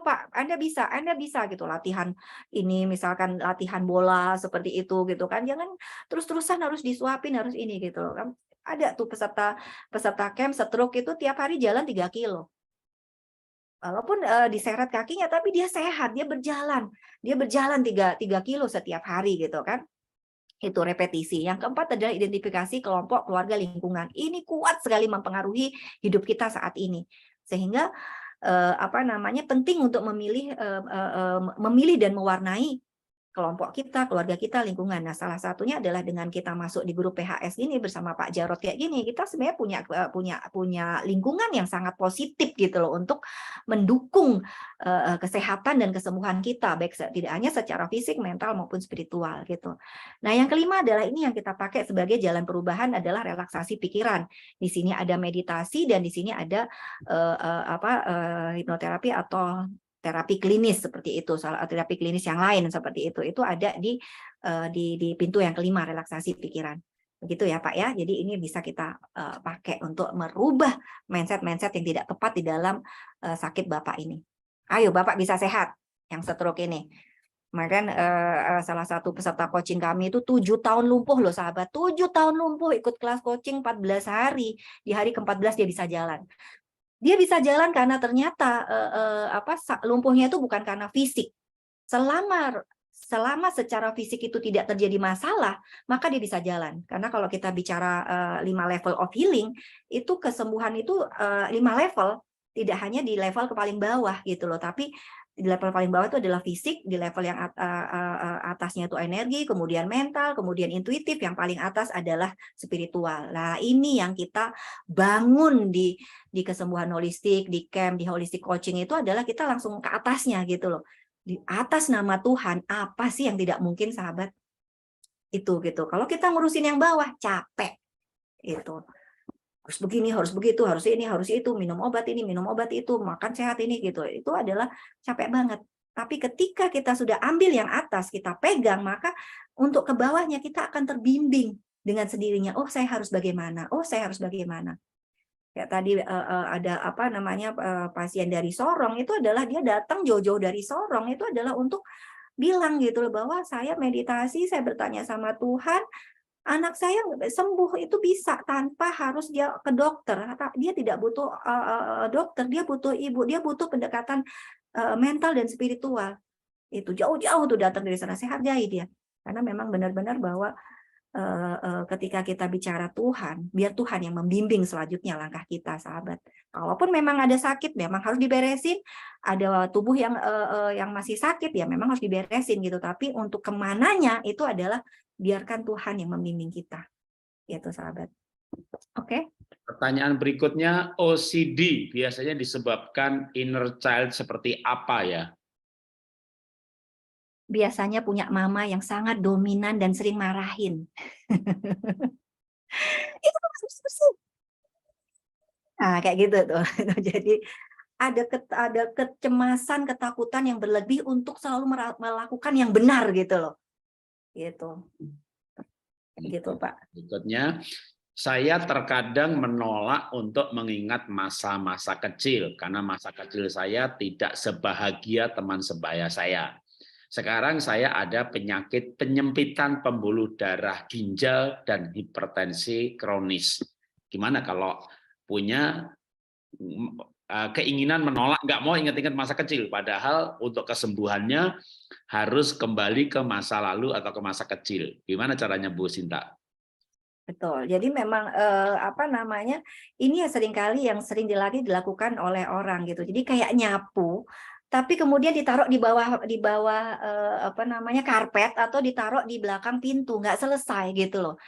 Pak, Anda bisa gitu, latihan ini misalkan latihan bola seperti itu gitu kan, jangan terus-terusan harus disuapin, harus ini gitu loh kan. Ada tuh peserta camp stroke itu tiap hari jalan 3 kilo. Walaupun diseret kakinya, tapi dia sehat, dia berjalan 3 kilo setiap hari gitu kan. Itu repetisi. Yang keempat adalah identifikasi kelompok, keluarga, lingkungan. Ini kuat sekali mempengaruhi hidup kita saat ini. Sehingga penting untuk memilih dan mewarnai kelompok kita, keluarga kita, lingkungan. Nah, salah satunya adalah dengan kita masuk di grup PHS ini bersama Pak Jarot kayak gini, kita sebenarnya punya lingkungan yang sangat positif gitu loh, untuk mendukung kesehatan dan kesembuhan kita, baik tidak hanya secara fisik, mental maupun spiritual gitu. Nah, yang kelima adalah ini yang kita pakai sebagai jalan perubahan adalah relaksasi pikiran. Di sini ada meditasi, dan di sini ada hipnoterapi atau terapi klinis seperti itu, terapi klinis yang lain seperti itu ada di pintu yang kelima, relaksasi pikiran. Begitu ya Pak ya. Jadi ini bisa kita pakai untuk merubah mindset yang tidak tepat di dalam sakit Bapak ini. Ayo Bapak bisa sehat yang stroke ini. Kemarin salah satu peserta coaching kami itu 7 tahun lumpuh loh sahabat, 7 tahun lumpuh, ikut kelas coaching 14 hari, di hari ke-14 dia bisa jalan. Dia bisa jalan karena ternyata lumpuhnya itu bukan karena fisik, selama secara fisik itu tidak terjadi masalah, maka dia bisa jalan. Karena kalau kita bicara 5 level of healing, itu kesembuhan itu 5 level, tidak hanya di level ke paling bawah gitu loh, tapi di level paling bawah itu adalah fisik, di level yang atasnya itu energi, kemudian mental, kemudian intuitif, yang paling atas adalah spiritual. Nah, ini yang kita bangun di kesembuhan holistik, di camp, di holistic coaching itu adalah kita langsung ke atasnya gitu loh. Di atas nama Tuhan, apa sih yang tidak mungkin, sahabat? Itu gitu. Kalau kita ngurusin yang bawah, capek. Itu. Harus begini, harus begitu, harus ini, harus itu, minum obat ini, minum obat itu, makan sehat ini gitu. Itu adalah capek banget. Tapi ketika kita sudah ambil yang atas, kita pegang, maka untuk ke bawahnya kita akan terbimbing dengan sendirinya. Oh, saya harus bagaimana? Oh, saya harus bagaimana? Ya tadi ada apa namanya pasien dari Sorong, itu adalah dia datang jauh-jauh dari Sorong, itu adalah untuk bilang gitu loh, bahwa saya meditasi, saya bertanya sama Tuhan, anak saya sembuh itu bisa tanpa harus dia ke dokter. Dia tidak butuh dokter, dia butuh ibu, dia butuh pendekatan mental dan spiritual. Itu jauh-jauh tuh datang dari sana, saya hargai dia. Karena memang benar-benar bahwa ketika kita bicara Tuhan, biar Tuhan yang membimbing selanjutnya langkah kita, sahabat. Kalaupun memang ada sakit, memang harus diberesin. Ada tubuh yang masih sakit, ya memang harus diberesin gitu. Tapi untuk kemananya itu adalah biarkan Tuhan yang membimbing kita, gitu, sahabat. Oke. Pertanyaan berikutnya, OCD biasanya disebabkan inner child seperti apa ya? Biasanya punya mama yang sangat dominan dan sering marahin. Itu nah, kayak gitu tuh. Jadi ada kecemasan, ketakutan yang berlebih untuk selalu melakukan yang benar gitu loh. Gitu. Gitu, Pak. Berikutnya, saya terkadang menolak untuk mengingat masa-masa kecil karena masa kecil saya tidak sebahagia teman sebaya saya. Sekarang saya ada penyakit penyempitan pembuluh darah ginjal dan hipertensi kronis. Gimana kalau punya keinginan menolak, nggak mau ingat-ingat masa kecil, padahal untuk kesembuhannya harus kembali ke masa lalu atau ke masa kecil. Gimana caranya, Bu Sinta? Betul. Jadi memang apa namanya, ini ya seringkali yang sering dilakukan oleh orang gitu. Jadi kayak nyapu, tapi kemudian ditaruh di bawah apa namanya, karpet, atau ditaruh di belakang pintu, nggak selesai gitu loh.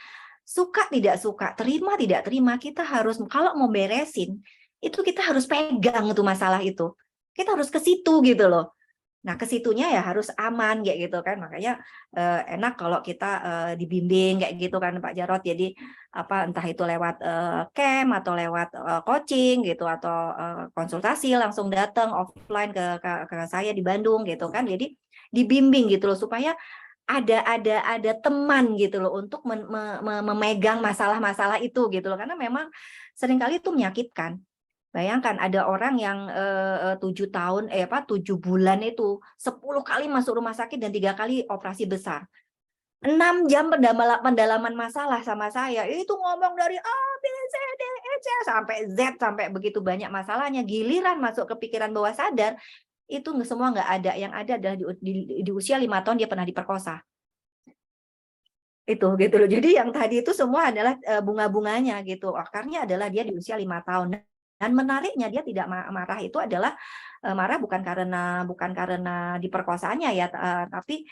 Suka tidak suka, terima tidak terima, kita harus, kalau mau beresin itu kita harus pegang tuh masalah itu. Kita harus ke situ gitu loh. Nah, ke situnya ya harus aman kayak gitu kan. Makanya enak kalau kita dibimbing kayak gitu kan, Pak Jarot. Jadi apa, entah itu lewat camp atau lewat coaching gitu, atau konsultasi langsung datang offline ke saya di Bandung gitu kan. Jadi dibimbing gitu loh, supaya ada teman gitu loh untuk memegang masalah-masalah itu gitu loh. Karena memang seringkali itu menyakitkan. Bayangkan ada orang yang 7 bulan itu 10 kali masuk rumah sakit dan 3 kali operasi besar. 6 jam pendalaman masalah sama saya. Itu ngomong dari A, B, C, D, E, C sampai Z, sampai begitu banyak masalahnya. Giliran masuk ke pikiran bawah sadar, itu semua nggak ada. Yang ada adalah di usia 5 tahun dia pernah diperkosa. Itu gitu loh. Jadi yang tadi itu semua adalah bunga-bunganya gitu. Akarnya adalah dia di usia 5 tahun. Dan menariknya dia tidak marah itu adalah marah bukan karena diperkosanya ya, tapi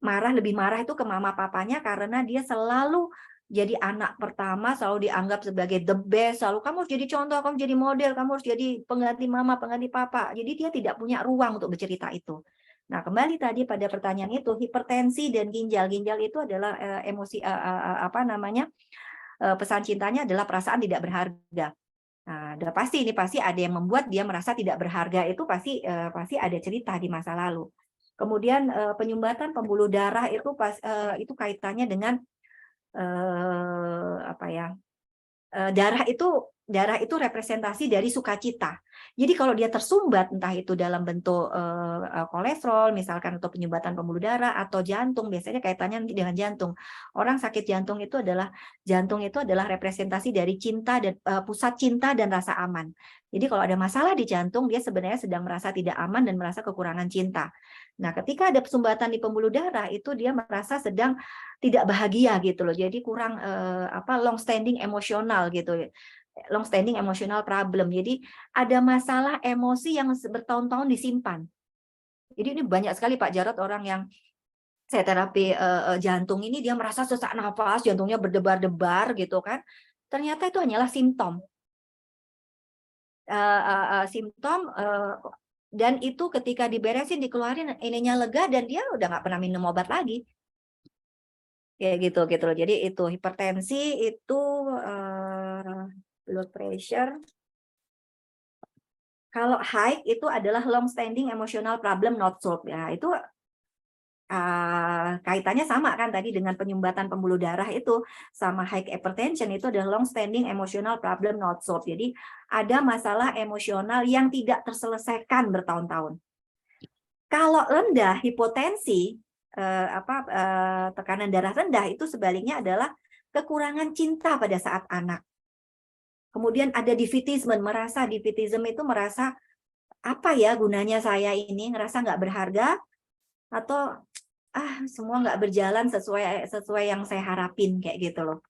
lebih marah itu ke mama papanya, karena dia selalu jadi anak pertama, selalu dianggap sebagai the best, selalu kamu harus jadi contoh, kamu jadi model, kamu harus jadi pengganti mama, pengganti papa. Jadi dia tidak punya ruang untuk bercerita itu. Nah, kembali tadi pada pertanyaan itu, hipertensi dan ginjal itu adalah emosi apa namanya, pesan cintanya adalah perasaan tidak berharga. Nah, udah pasti ada yang membuat dia merasa tidak berharga, itu pasti ada cerita di masa lalu. Kemudian penyumbatan pembuluh darah itu itu kaitannya dengan apa ya, darah itu darah itu representasi dari sukacita. Jadi kalau dia tersumbat, entah itu dalam bentuk kolesterol, misalkan atau penyumbatan pembuluh darah atau jantung, biasanya kaitannya nanti dengan jantung. Orang sakit jantung itu adalah representasi dari cinta dan pusat cinta dan rasa aman. Jadi kalau ada masalah di jantung, dia sebenarnya sedang merasa tidak aman dan merasa kekurangan cinta. Nah, ketika ada sumbatan di pembuluh darah, itu dia merasa sedang tidak bahagia gitu loh. Jadi kurang long standing emosional gitu. Long standing emotional problem. Jadi ada masalah emosi yang bertahun-tahun disimpan. Jadi ini banyak sekali Pak Jarod orang yang saya terapi jantung ini, dia merasa sesak nafas, jantungnya berdebar-debar gitu kan. Ternyata itu hanyalah simptom. Dan itu ketika diberesin, dikeluarin, ininya lega dan dia udah nggak pernah minum obat lagi. Kayak gitu loh. Jadi itu hipertensi itu blood pressure. Kalau high itu adalah long standing emotional problem not solved. Ya, itu kaitannya sama kan tadi dengan penyumbatan pembuluh darah itu sama high hypertension, itu adalah long standing emotional problem not solved. Jadi ada masalah emosional yang tidak terselesaikan bertahun-tahun. Kalau rendah hipotensi, tekanan darah rendah, itu sebaliknya adalah kekurangan cinta pada saat anak. Kemudian ada defeatism, itu merasa apa ya gunanya saya ini, ngerasa nggak berharga, atau semua nggak berjalan sesuai yang saya harapin, kayak gitu loh.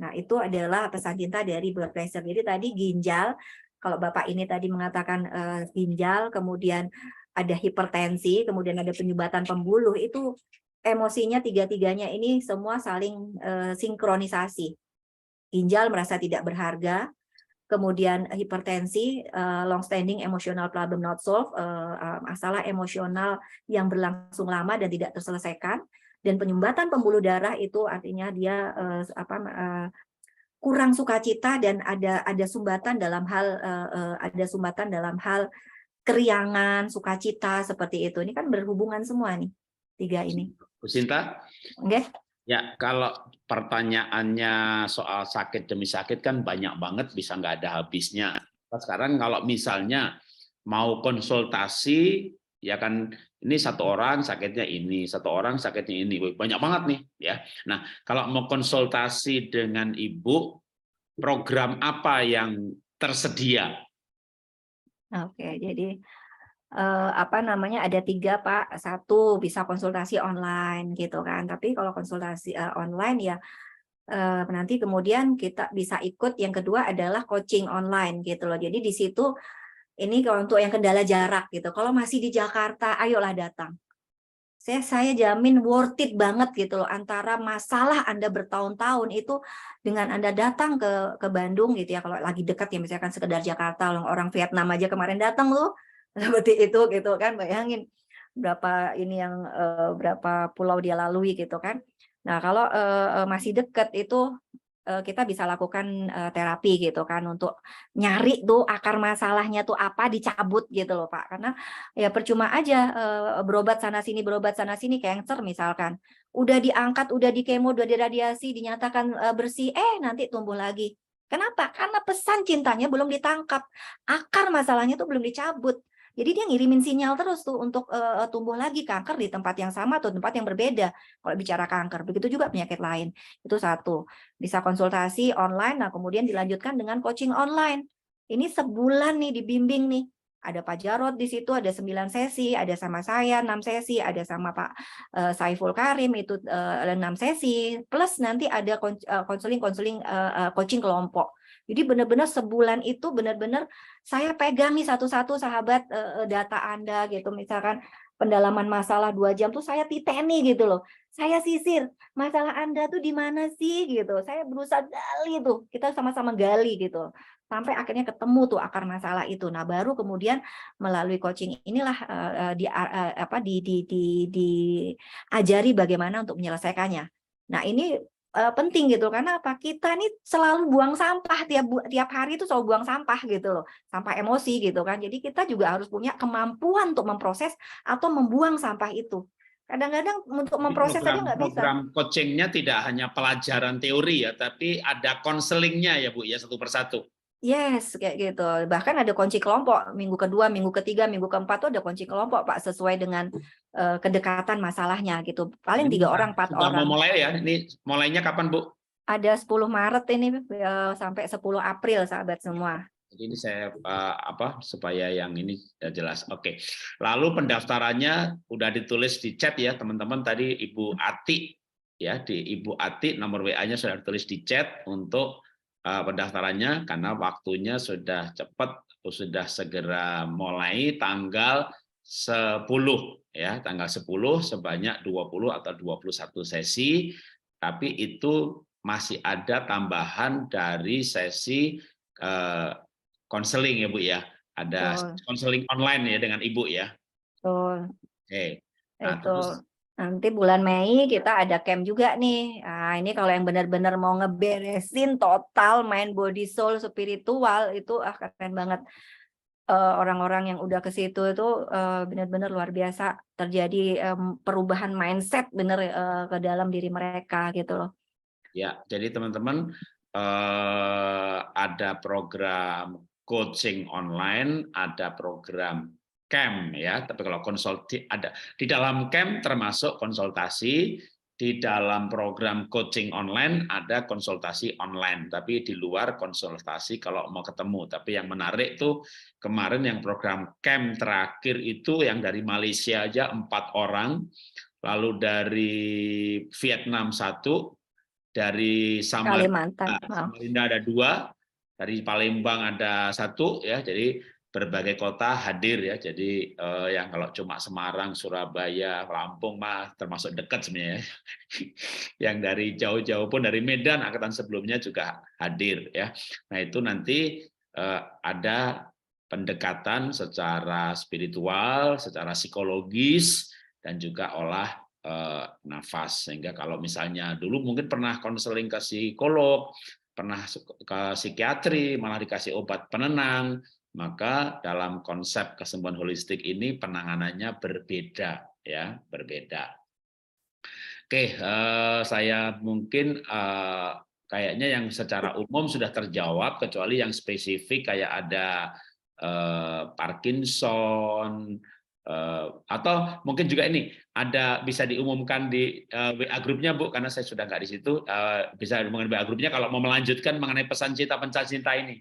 Nah, itu adalah pesan cinta dari blood pressure. Jadi tadi ginjal, kalau Bapak ini tadi mengatakan ginjal, kemudian ada hipertensi, kemudian ada penyumbatan pembuluh, itu emosinya tiga-tiganya ini semua saling sinkronisasi. Ginjal merasa tidak berharga, kemudian hipertensi, long standing emotional problem not solved, masalah emosional yang berlangsung lama dan tidak terselesaikan, dan penyumbatan pembuluh darah itu artinya dia kurang sukacita dan ada sumbatan dalam hal keriangan, sukacita, seperti itu. Ini kan berhubungan semua nih, tiga ini. Bu Sinta? Okay. Ya, kalau pertanyaannya soal sakit demi sakit kan banyak banget, bisa nggak ada habisnya. Sekarang kalau misalnya mau konsultasi, ya kan ini satu orang sakitnya ini, satu orang sakitnya ini, banyak banget nih ya. Nah, kalau mau konsultasi dengan Ibu, program apa yang tersedia? Oke, jadi ada 3 Pak. Satu bisa konsultasi online gitu kan, tapi kalau konsultasi online ya nanti kemudian kita bisa ikut. Yang kedua adalah coaching online gitu loh. Jadi di situ ini kalau untuk yang kendala jarak gitu, kalau masih di Jakarta ayolah datang. Saya jamin worth it banget gitu loh, antara masalah Anda bertahun-tahun itu dengan Anda datang ke Bandung gitu ya, kalau lagi dekat ya, misalkan sekedar Jakarta, orang Vietnam aja kemarin datang loh, seperti itu gitu kan, bayangin berapa pulau dia lalui gitu kan. Nah, kalau masih dekat itu kita bisa lakukan terapi gitu kan, untuk nyari tuh akar masalahnya tuh apa, dicabut gitu loh Pak. Karena ya percuma aja berobat sana sini cancer misalkan. Udah diangkat, udah di kemo, udah diradiasi, dinyatakan bersih, nanti tumbuh lagi. Kenapa? Karena pesan cintanya belum ditangkap. Akar masalahnya tuh belum dicabut. Jadi dia ngirimin sinyal terus tuh untuk tumbuh lagi kanker di tempat yang sama atau tempat yang berbeda. Kalau bicara kanker, begitu juga penyakit lain. Itu satu. Bisa konsultasi online, nah kemudian dilanjutkan dengan coaching online. Ini sebulan nih dibimbing nih. Ada Pak Jarod di situ, ada 9 sesi, ada sama saya 6 sesi, ada sama Pak Saiful Karim itu 6 sesi, plus nanti ada coaching kelompok. Jadi benar-benar sebulan itu benar-benar saya pegang nih satu-satu sahabat data Anda gitu. Misalkan pendalaman masalah 2 jam tuh saya titeni gitu loh. Saya sisir, masalah Anda tuh di mana sih gitu. Saya berusaha gali tuh, kita sama-sama gali gitu. Sampai akhirnya ketemu tuh akar masalah itu. Nah, baru kemudian melalui coaching inilah diajari bagaimana untuk menyelesaikannya. Nah, ini penting gitu, karena apa, kita nih selalu buang sampah, tiap hari itu selalu buang sampah gitu loh, sampah emosi gitu kan. Jadi kita juga harus punya kemampuan untuk memproses atau membuang sampah itu. Kadang-kadang untuk memproses aja nggak bisa. Program coachingnya tidak hanya pelajaran teori ya, tapi ada konselingnya ya Bu ya, satu persatu. Yes, kayak gitu. Bahkan ada kunci kelompok minggu kedua, minggu ketiga, minggu keempat tuh ada kunci kelompok, Pak, sesuai dengan kedekatan masalahnya gitu. Paling Ini 3 orang, 4 sudah mau orang. mulai ya? Ini mulainya kapan, Bu? Ada 10 Maret ini sampai 10 April, sahabat semua. Jadi ini saya supaya yang ini jelas. Oke. Lalu pendaftarannya udah ditulis di chat ya, teman-teman. Tadi Ibu Ati ya, di Ibu Ati nomor WA-nya sudah ditulis di chat untuk pendaftarannya karena waktunya sudah cepat, sudah segera mulai tanggal 10 ya, tanggal 10 sebanyak 20 atau 21 sesi, tapi itu masih ada tambahan dari sesi konseling ya Bu ya, ada Betul, konseling online ya dengan Ibu ya. betul. Oke. Nah Itu terus nanti bulan Mei kita ada camp juga nih. Nah, ini kalau yang benar-benar mau ngeberesin total mind body soul spiritual itu keren banget. Orang-orang yang udah ke situ itu benar-benar luar biasa, terjadi perubahan mindset bener ke dalam diri mereka gitu loh. ya, jadi teman-teman ada program coaching online, ada program camp ya. Tapi kalau konsultasi ada di dalam camp termasuk konsultasi, di dalam program coaching online ada konsultasi online, tapi di luar konsultasi kalau mau ketemu. Tapi yang menarik tuh kemarin yang program camp terakhir itu yang dari Malaysia aja 4 orang, lalu dari Vietnam 1, dari Kalimantan. Samarinda ada 2, dari Palembang ada 1 ya. Jadi berbagai kota hadir ya. Jadi yang kalau cuma Semarang, Surabaya, Lampung mah termasuk dekat sebenarnya. Yang dari jauh-jauh pun dari Medan angkatan sebelumnya juga hadir ya. Nah itu nanti ada pendekatan secara spiritual, secara psikologis, dan juga olah nafas. Sehingga kalau misalnya dulu mungkin pernah konseling ke psikolog, pernah ke psikiatri, malah dikasih obat penenang, maka dalam konsep kesembuhan holistik ini penanganannya berbeda ya, berbeda. Oke, saya mungkin kayaknya yang secara umum sudah terjawab, kecuali yang spesifik kayak ada Parkinson, atau mungkin juga ini ada bisa diumumkan di WA grupnya Bu, karena saya sudah nggak di situ, bisa diumumkan WA grupnya kalau mau melanjutkan mengenai pesan cinta pencinta ini.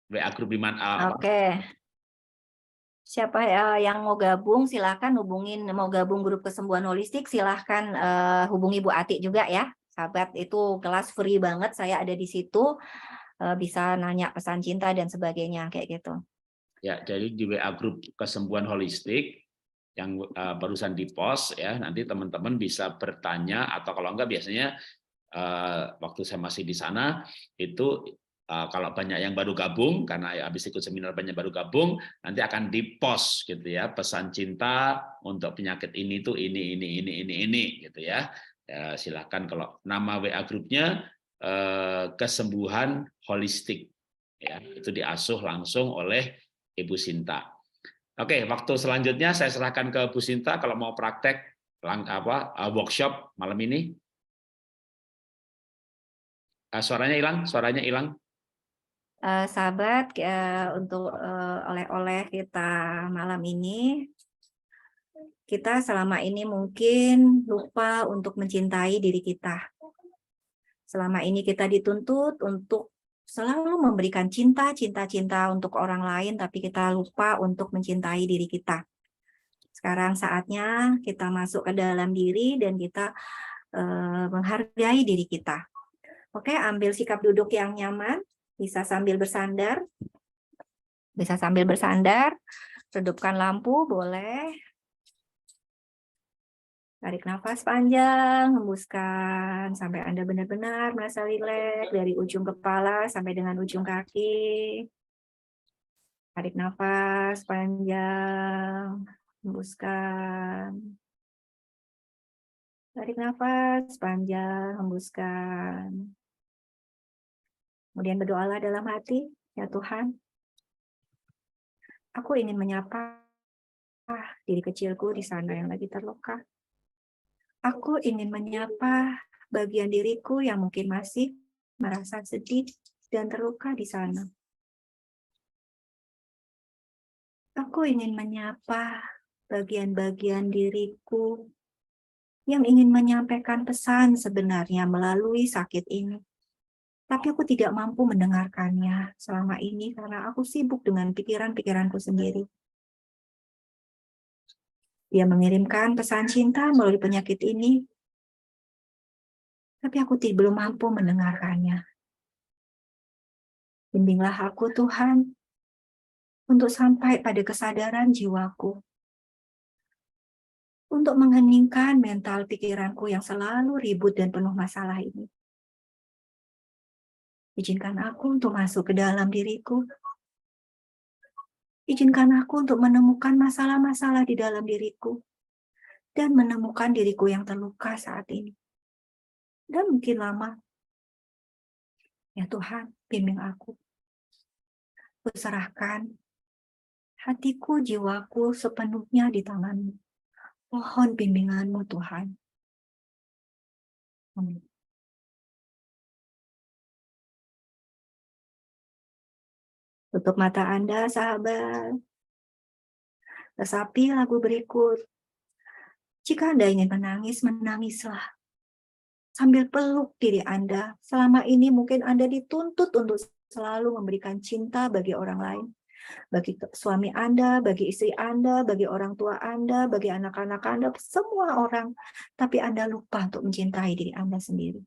WA grup di mana? Oke. Siapa yang mau gabung silahkan hubungin, mau gabung grup kesembuhan holistik silahkan hubungi Bu Ati juga ya, sahabat. Itu kelas free banget, saya ada di situ, bisa nanya pesan cinta dan sebagainya kayak gitu. Ya, jadi di WA grup kesembuhan holistik yang barusan di post ya, nanti teman-teman bisa bertanya, atau kalau enggak biasanya waktu saya masih di sana itu kalau banyak yang baru gabung, karena habis ikut seminar banyak baru gabung, nanti akan di post gitu ya, pesan cinta untuk penyakit ini tuh ini gitu ya. Silakan, kalau nama WA grupnya kesembuhan holistik ya, itu diasuh langsung oleh Ibu Sinta. Oke, waktu selanjutnya saya serahkan ke Bu Sinta kalau mau praktek workshop malam ini. Suaranya hilang, suaranya hilang. Sahabat, untuk oleh-oleh kita malam ini, kita selama ini mungkin lupa untuk mencintai diri kita. Selama ini kita dituntut untuk selalu memberikan cinta untuk orang lain, tapi kita lupa untuk mencintai diri kita. Sekarang saatnya kita masuk ke dalam diri dan kita menghargai diri kita. Oke, ambil sikap duduk yang nyaman, bisa sambil bersandar, redupkan lampu, boleh. Tarik nafas panjang, hembuskan sampai Anda benar-benar merasa rileks dari ujung kepala sampai dengan ujung kaki. Tarik nafas panjang, hembuskan. Tarik nafas panjang, hembuskan. Kemudian berdoalah dalam hati, ya Tuhan, aku ingin menyapa diri kecilku di sana yang lagi terluka. Aku ingin menyapa bagian diriku yang mungkin masih merasa sedih, dan terluka di sana. Aku ingin menyapa bagian-bagian diriku yang ingin menyampaikan pesan sebenarnya melalui sakit ini. Tapi aku tidak mampu mendengarkannya selama ini karena aku sibuk dengan pikiran-pikiranku sendiri. Dia mengirimkan pesan cinta melalui penyakit ini, tapi aku belum mampu mendengarkannya. Bimbinglah aku, Tuhan, untuk sampai pada kesadaran jiwaku, untuk mengheningkan mental pikiranku yang selalu ribut dan penuh masalah ini. Izinkan aku untuk masuk ke dalam diriku. Izinkan aku untuk menemukan masalah-masalah di dalam diriku dan menemukan diriku yang terluka saat ini. Dan mungkin lama. Ya Tuhan, bimbing aku. Kuserahkan hatiku, jiwaku sepenuhnya di tangan-Mu. Mohon bimbingan-Mu, Tuhan. Amin. Tutup mata Anda, sahabat. Resapi lagu berikut. Jika Anda ingin menangis, menangislah. Sambil peluk diri Anda. Selama ini mungkin Anda dituntut untuk selalu memberikan cinta bagi orang lain. Bagi suami Anda, bagi istri Anda, bagi orang tua Anda, bagi anak-anak Anda, semua orang. Tapi Anda lupa untuk mencintai diri Anda sendiri.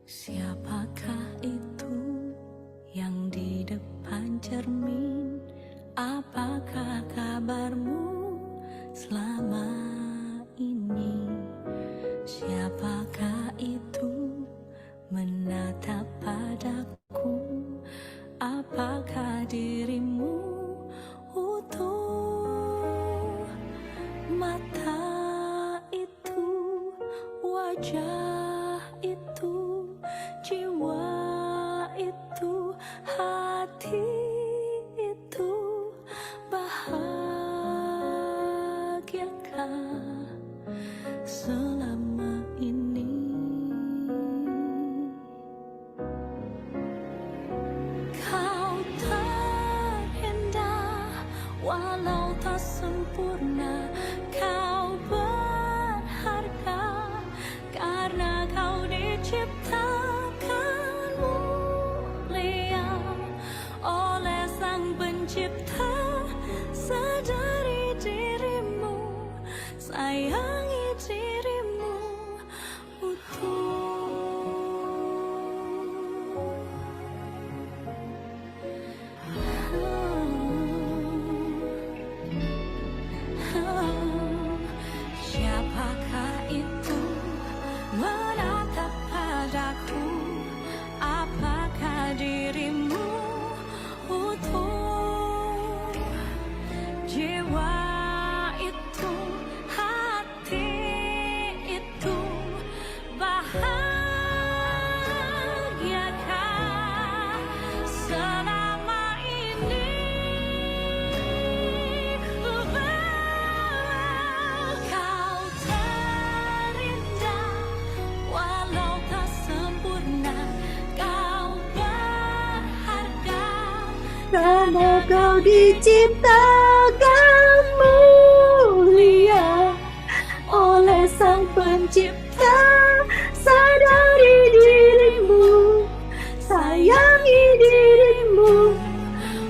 Siapakah itu yang di depan cermin? Apakah kabarmu selama ini? Siapakah itu menatap padaku? Apakah dirimu utuh? Mata itu, wajah itu, jiwa itu, hati itu, bahagiakah selama ini? Kau terindah walau tak sempurna. Kau berharga karena kau diciptakan mulia oleh Sang Pencipta. Sadari dirimu, sayangi dirimu utuh. Siapakah itu menatap padaku? Apakah dirimu utuh? Jiwa itu, hati itu, bahagiakah selama ini? Kau terindah walau tak sempurna. Kau berharga Karena kau diciptakan mulia oleh Sang Pencipta. Sadari dirimu, sayangi dirimu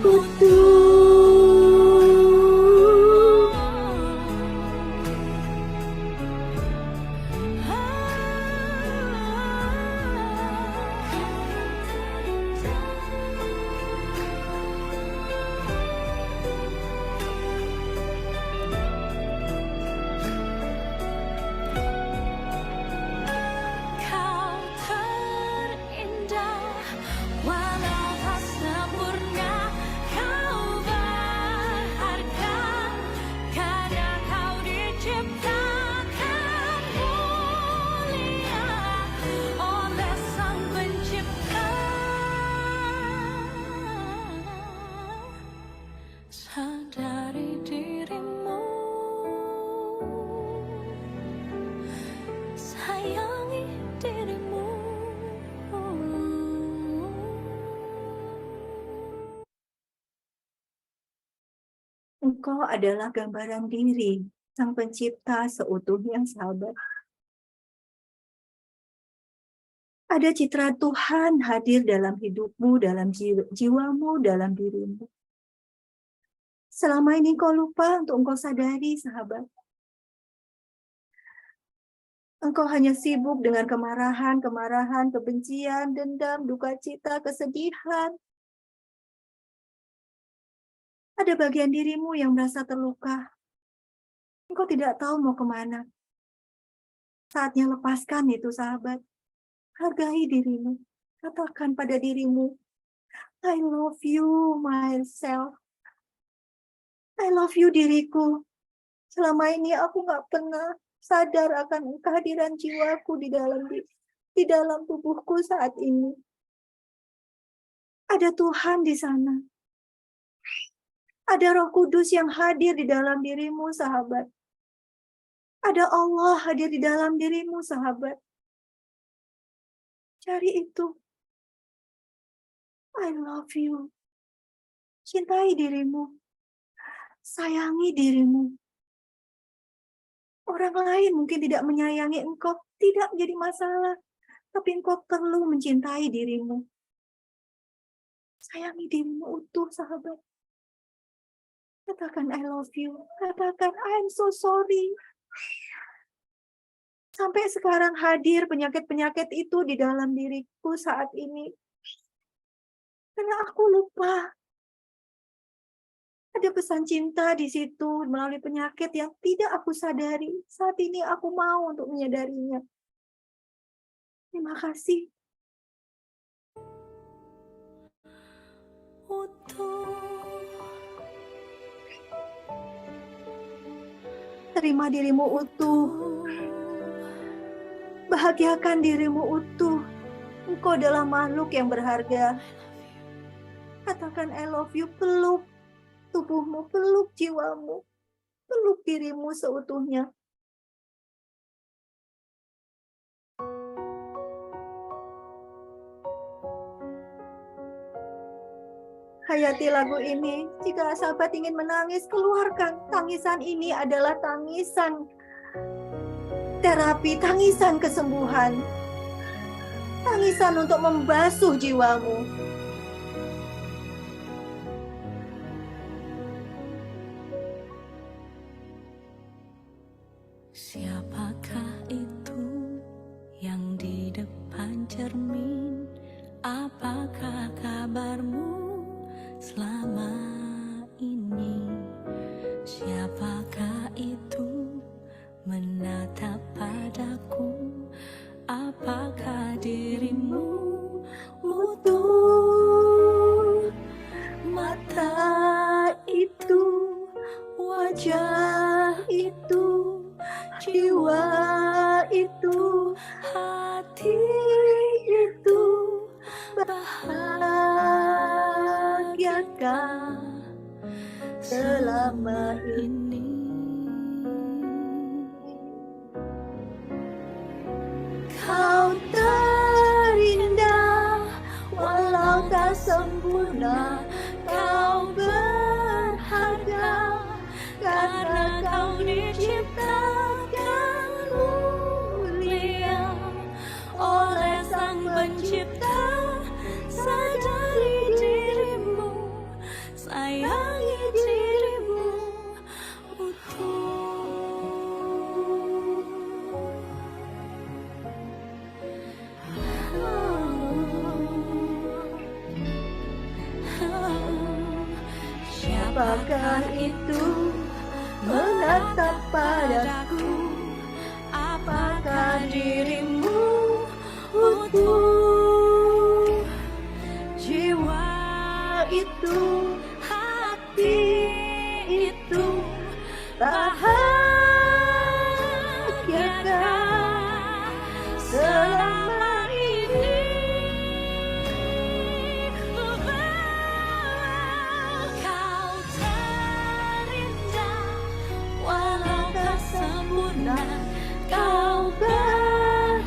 utuh. Kau Engkau adalah gambaran diri Sang Pencipta seutuhnya, sahabat. Ada citra Tuhan hadir dalam hidupmu, dalam jiwamu, dalam dirimu. Selama ini kau lupa untuk engkau sadari, sahabat. Engkau hanya sibuk dengan kemarahan, kebencian, dendam, duka cita, kesedihan. Ada bagian dirimu yang merasa terluka. Engkau tidak tahu mau kemana. Saatnya lepaskan itu, sahabat. Hargai dirimu. Katakan pada dirimu, I love you, myself. I love you, diriku. Selama ini aku gak pernah sadar akan kehadiran jiwaku di dalam tubuhku saat ini. Ada Tuhan di sana. Ada Roh Kudus yang hadir di dalam dirimu, sahabat. Ada Allah hadir di dalam dirimu, sahabat. Cari itu. I love you. Cintai dirimu. Sayangi dirimu. Orang lain mungkin tidak menyayangi engkau, tidak menjadi masalah. Tapi engkau perlu mencintai dirimu. Sayangi dirimu utuh, sahabat. Katakan I love you. Katakan I'm so sorry. Sampai sekarang hadir penyakit-penyakit itu di dalam diriku saat ini. Karena aku lupa. Ada pesan cinta di situ melalui penyakit yang tidak aku sadari. Saat ini aku mau untuk menyadarinya. Terima kasih. Terima dirimu utuh. Bahagiakan dirimu utuh. Engkau adalah makhluk yang berharga. Katakan I love you, peluk tubuhmu, peluk jiwamu, peluk dirimu seutuhnya. Hayati lagu ini. Jika sahabat ingin menangis, keluarkan. Tangisan ini adalah tangisan terapi, tangisan kesembuhan. Tangisan untuk membasuh jiwamu. Siapakah itu yang di depan cermin? Apakah kabarmu selama ini? Siapakah itu menatap padaku? Apakah dirimu utuh? Mata itu, wajah itu, jiwa itu, hati itu, bahagiakah selama ini? Kau terindah, walau tak sempurna. Kau berharga, karena kau diciptakan mulia oleh Sang Pencipta. Sadari dirimu, sayangi dirimu utuh. Siapakah itu menatap padaku? Apakah dirimu utuh? Jiwa itu, hati itu, bahagiakah selama ini? Kau terindah, walau tak sempurna. Kau berharga,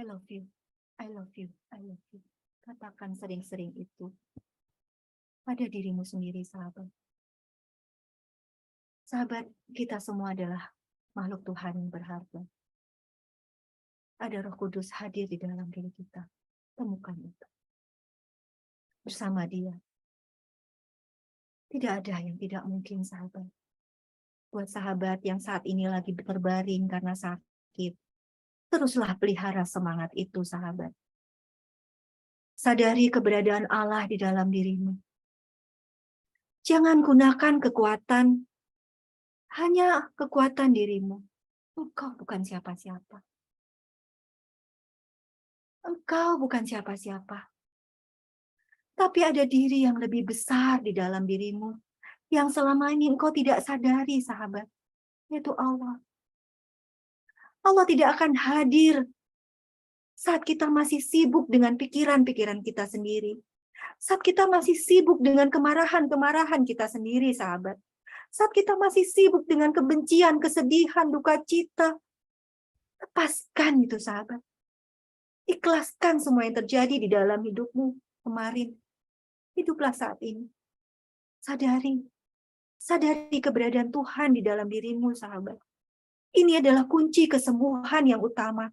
I love you, I love you, I love you. Katakan sering-sering itu pada dirimu sendiri, sahabat. Sahabat, kita semua adalah makhluk Tuhan yang berharga. Ada Roh Kudus hadir di dalam diri kita. Temukan itu. Bersama Dia. Tidak ada yang tidak mungkin, sahabat. Buat sahabat yang saat ini lagi berbaring karena sakit, teruslah pelihara semangat itu, sahabat. Sadari keberadaan Allah di dalam dirimu. Jangan gunakan kekuatan, hanya kekuatan dirimu. Engkau bukan siapa-siapa. Engkau bukan siapa-siapa. Tapi ada diri yang lebih besar di dalam dirimu, yang selama ini engkau tidak sadari, sahabat, yaitu Allah. Allah tidak akan hadir saat kita masih sibuk dengan pikiran-pikiran kita sendiri. Saat kita masih sibuk dengan kemarahan-kemarahan kita sendiri, sahabat. Saat kita masih sibuk dengan kebencian, kesedihan, duka cita. Lepaskan itu, sahabat. Ikhlaskan semua yang terjadi di dalam hidupmu kemarin. Hiduplah saat ini. Sadari keberadaan Tuhan di dalam dirimu, sahabat. Ini adalah kunci kesembuhan yang utama.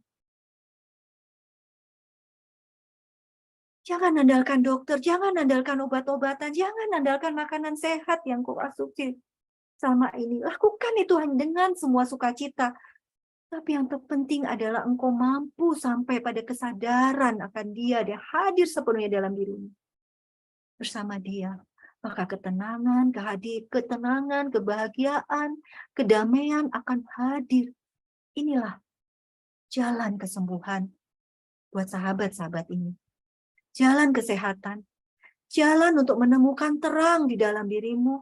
Jangan andalkan dokter, jangan andalkan obat-obatan, jangan andalkan makanan sehat yang kau asumsi selama ini. Lakukan itu hanya dengan semua sukacita. Tapi yang terpenting adalah engkau mampu sampai pada kesadaran akan Dia dan hadir sepenuhnya dalam dirimu. Bersama Dia, maka ketenangan, kebahagiaan, kedamaian akan hadir. Inilah jalan kesembuhan buat sahabat-sahabat ini. Jalan kesehatan, jalan untuk menemukan terang di dalam dirimu,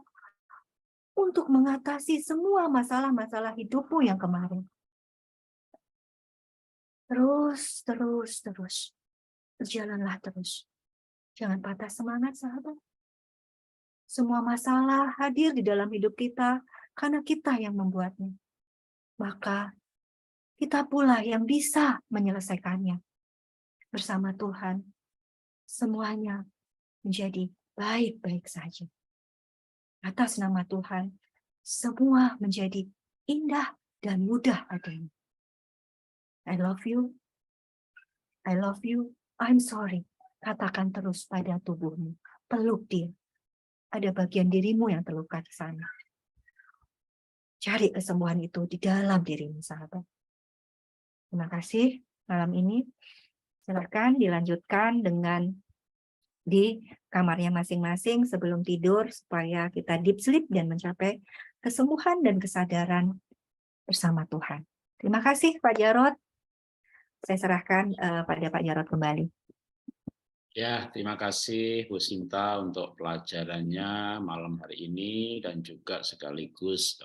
untuk mengatasi semua masalah-masalah hidupmu yang kemarin. Terus. Berjalanlah terus. Jangan patah semangat, sahabat. Semua masalah hadir di dalam hidup kita karena kita yang membuatnya. Maka kita pula yang bisa menyelesaikannya. Bersama Tuhan, semuanya menjadi baik-baik saja. Atas nama Tuhan, semua menjadi indah dan mudah adanya. I love you. I love you. I'm sorry. Katakan terus pada tubuhmu. Peluk dia. Ada bagian dirimu yang terluka di sana. Cari kesembuhan itu di dalam dirimu, sahabat. Terima kasih malam ini. Silakan dilanjutkan dengan di kamarnya masing-masing sebelum tidur supaya kita deep sleep dan mencapai kesembuhan dan kesadaran bersama Tuhan. Terima kasih Pak Jarod. Saya serahkan pada Pak Jarod kembali. Ya, terima kasih Bu Sinta untuk pelajarannya malam hari ini dan juga sekaligus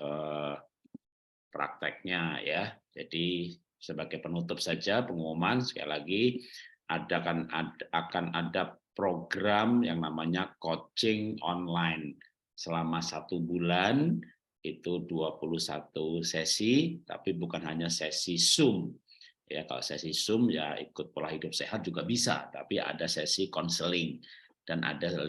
prakteknya ya. Jadi sebagai penutup saja pengumuman sekali lagi akan ada program yang namanya coaching online selama 1 bulan, itu 21 sesi, tapi bukan hanya sesi Zoom. Ya, kalau sesi Zoom ya ikut pola hidup sehat juga bisa, tapi ada sesi konseling dan ada 7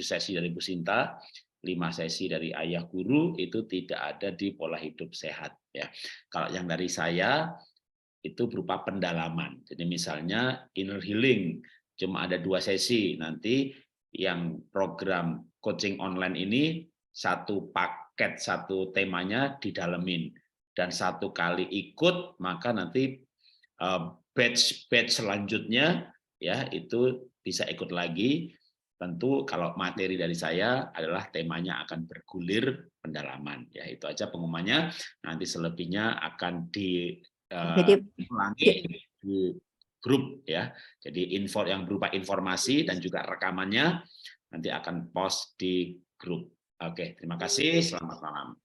sesi dari Bu Sinta, 5 sesi dari Ayah Guru, itu tidak ada di pola hidup sehat ya. Kalau yang dari saya itu berupa pendalaman. Jadi misalnya inner healing cuma ada 2 sesi, nanti yang program coaching online ini satu paket, satu temanya didalemin. Dan 1 kali ikut maka nanti batch selanjutnya ya itu bisa ikut lagi. Tentu kalau materi dari saya adalah temanya akan bergulir pendalaman ya, itu aja pengumumannya. Nanti selebihnya akan diulangi di grup ya. Jadi info yang berupa informasi dan juga rekamannya nanti akan post di grup. Oke, terima kasih, selamat malam.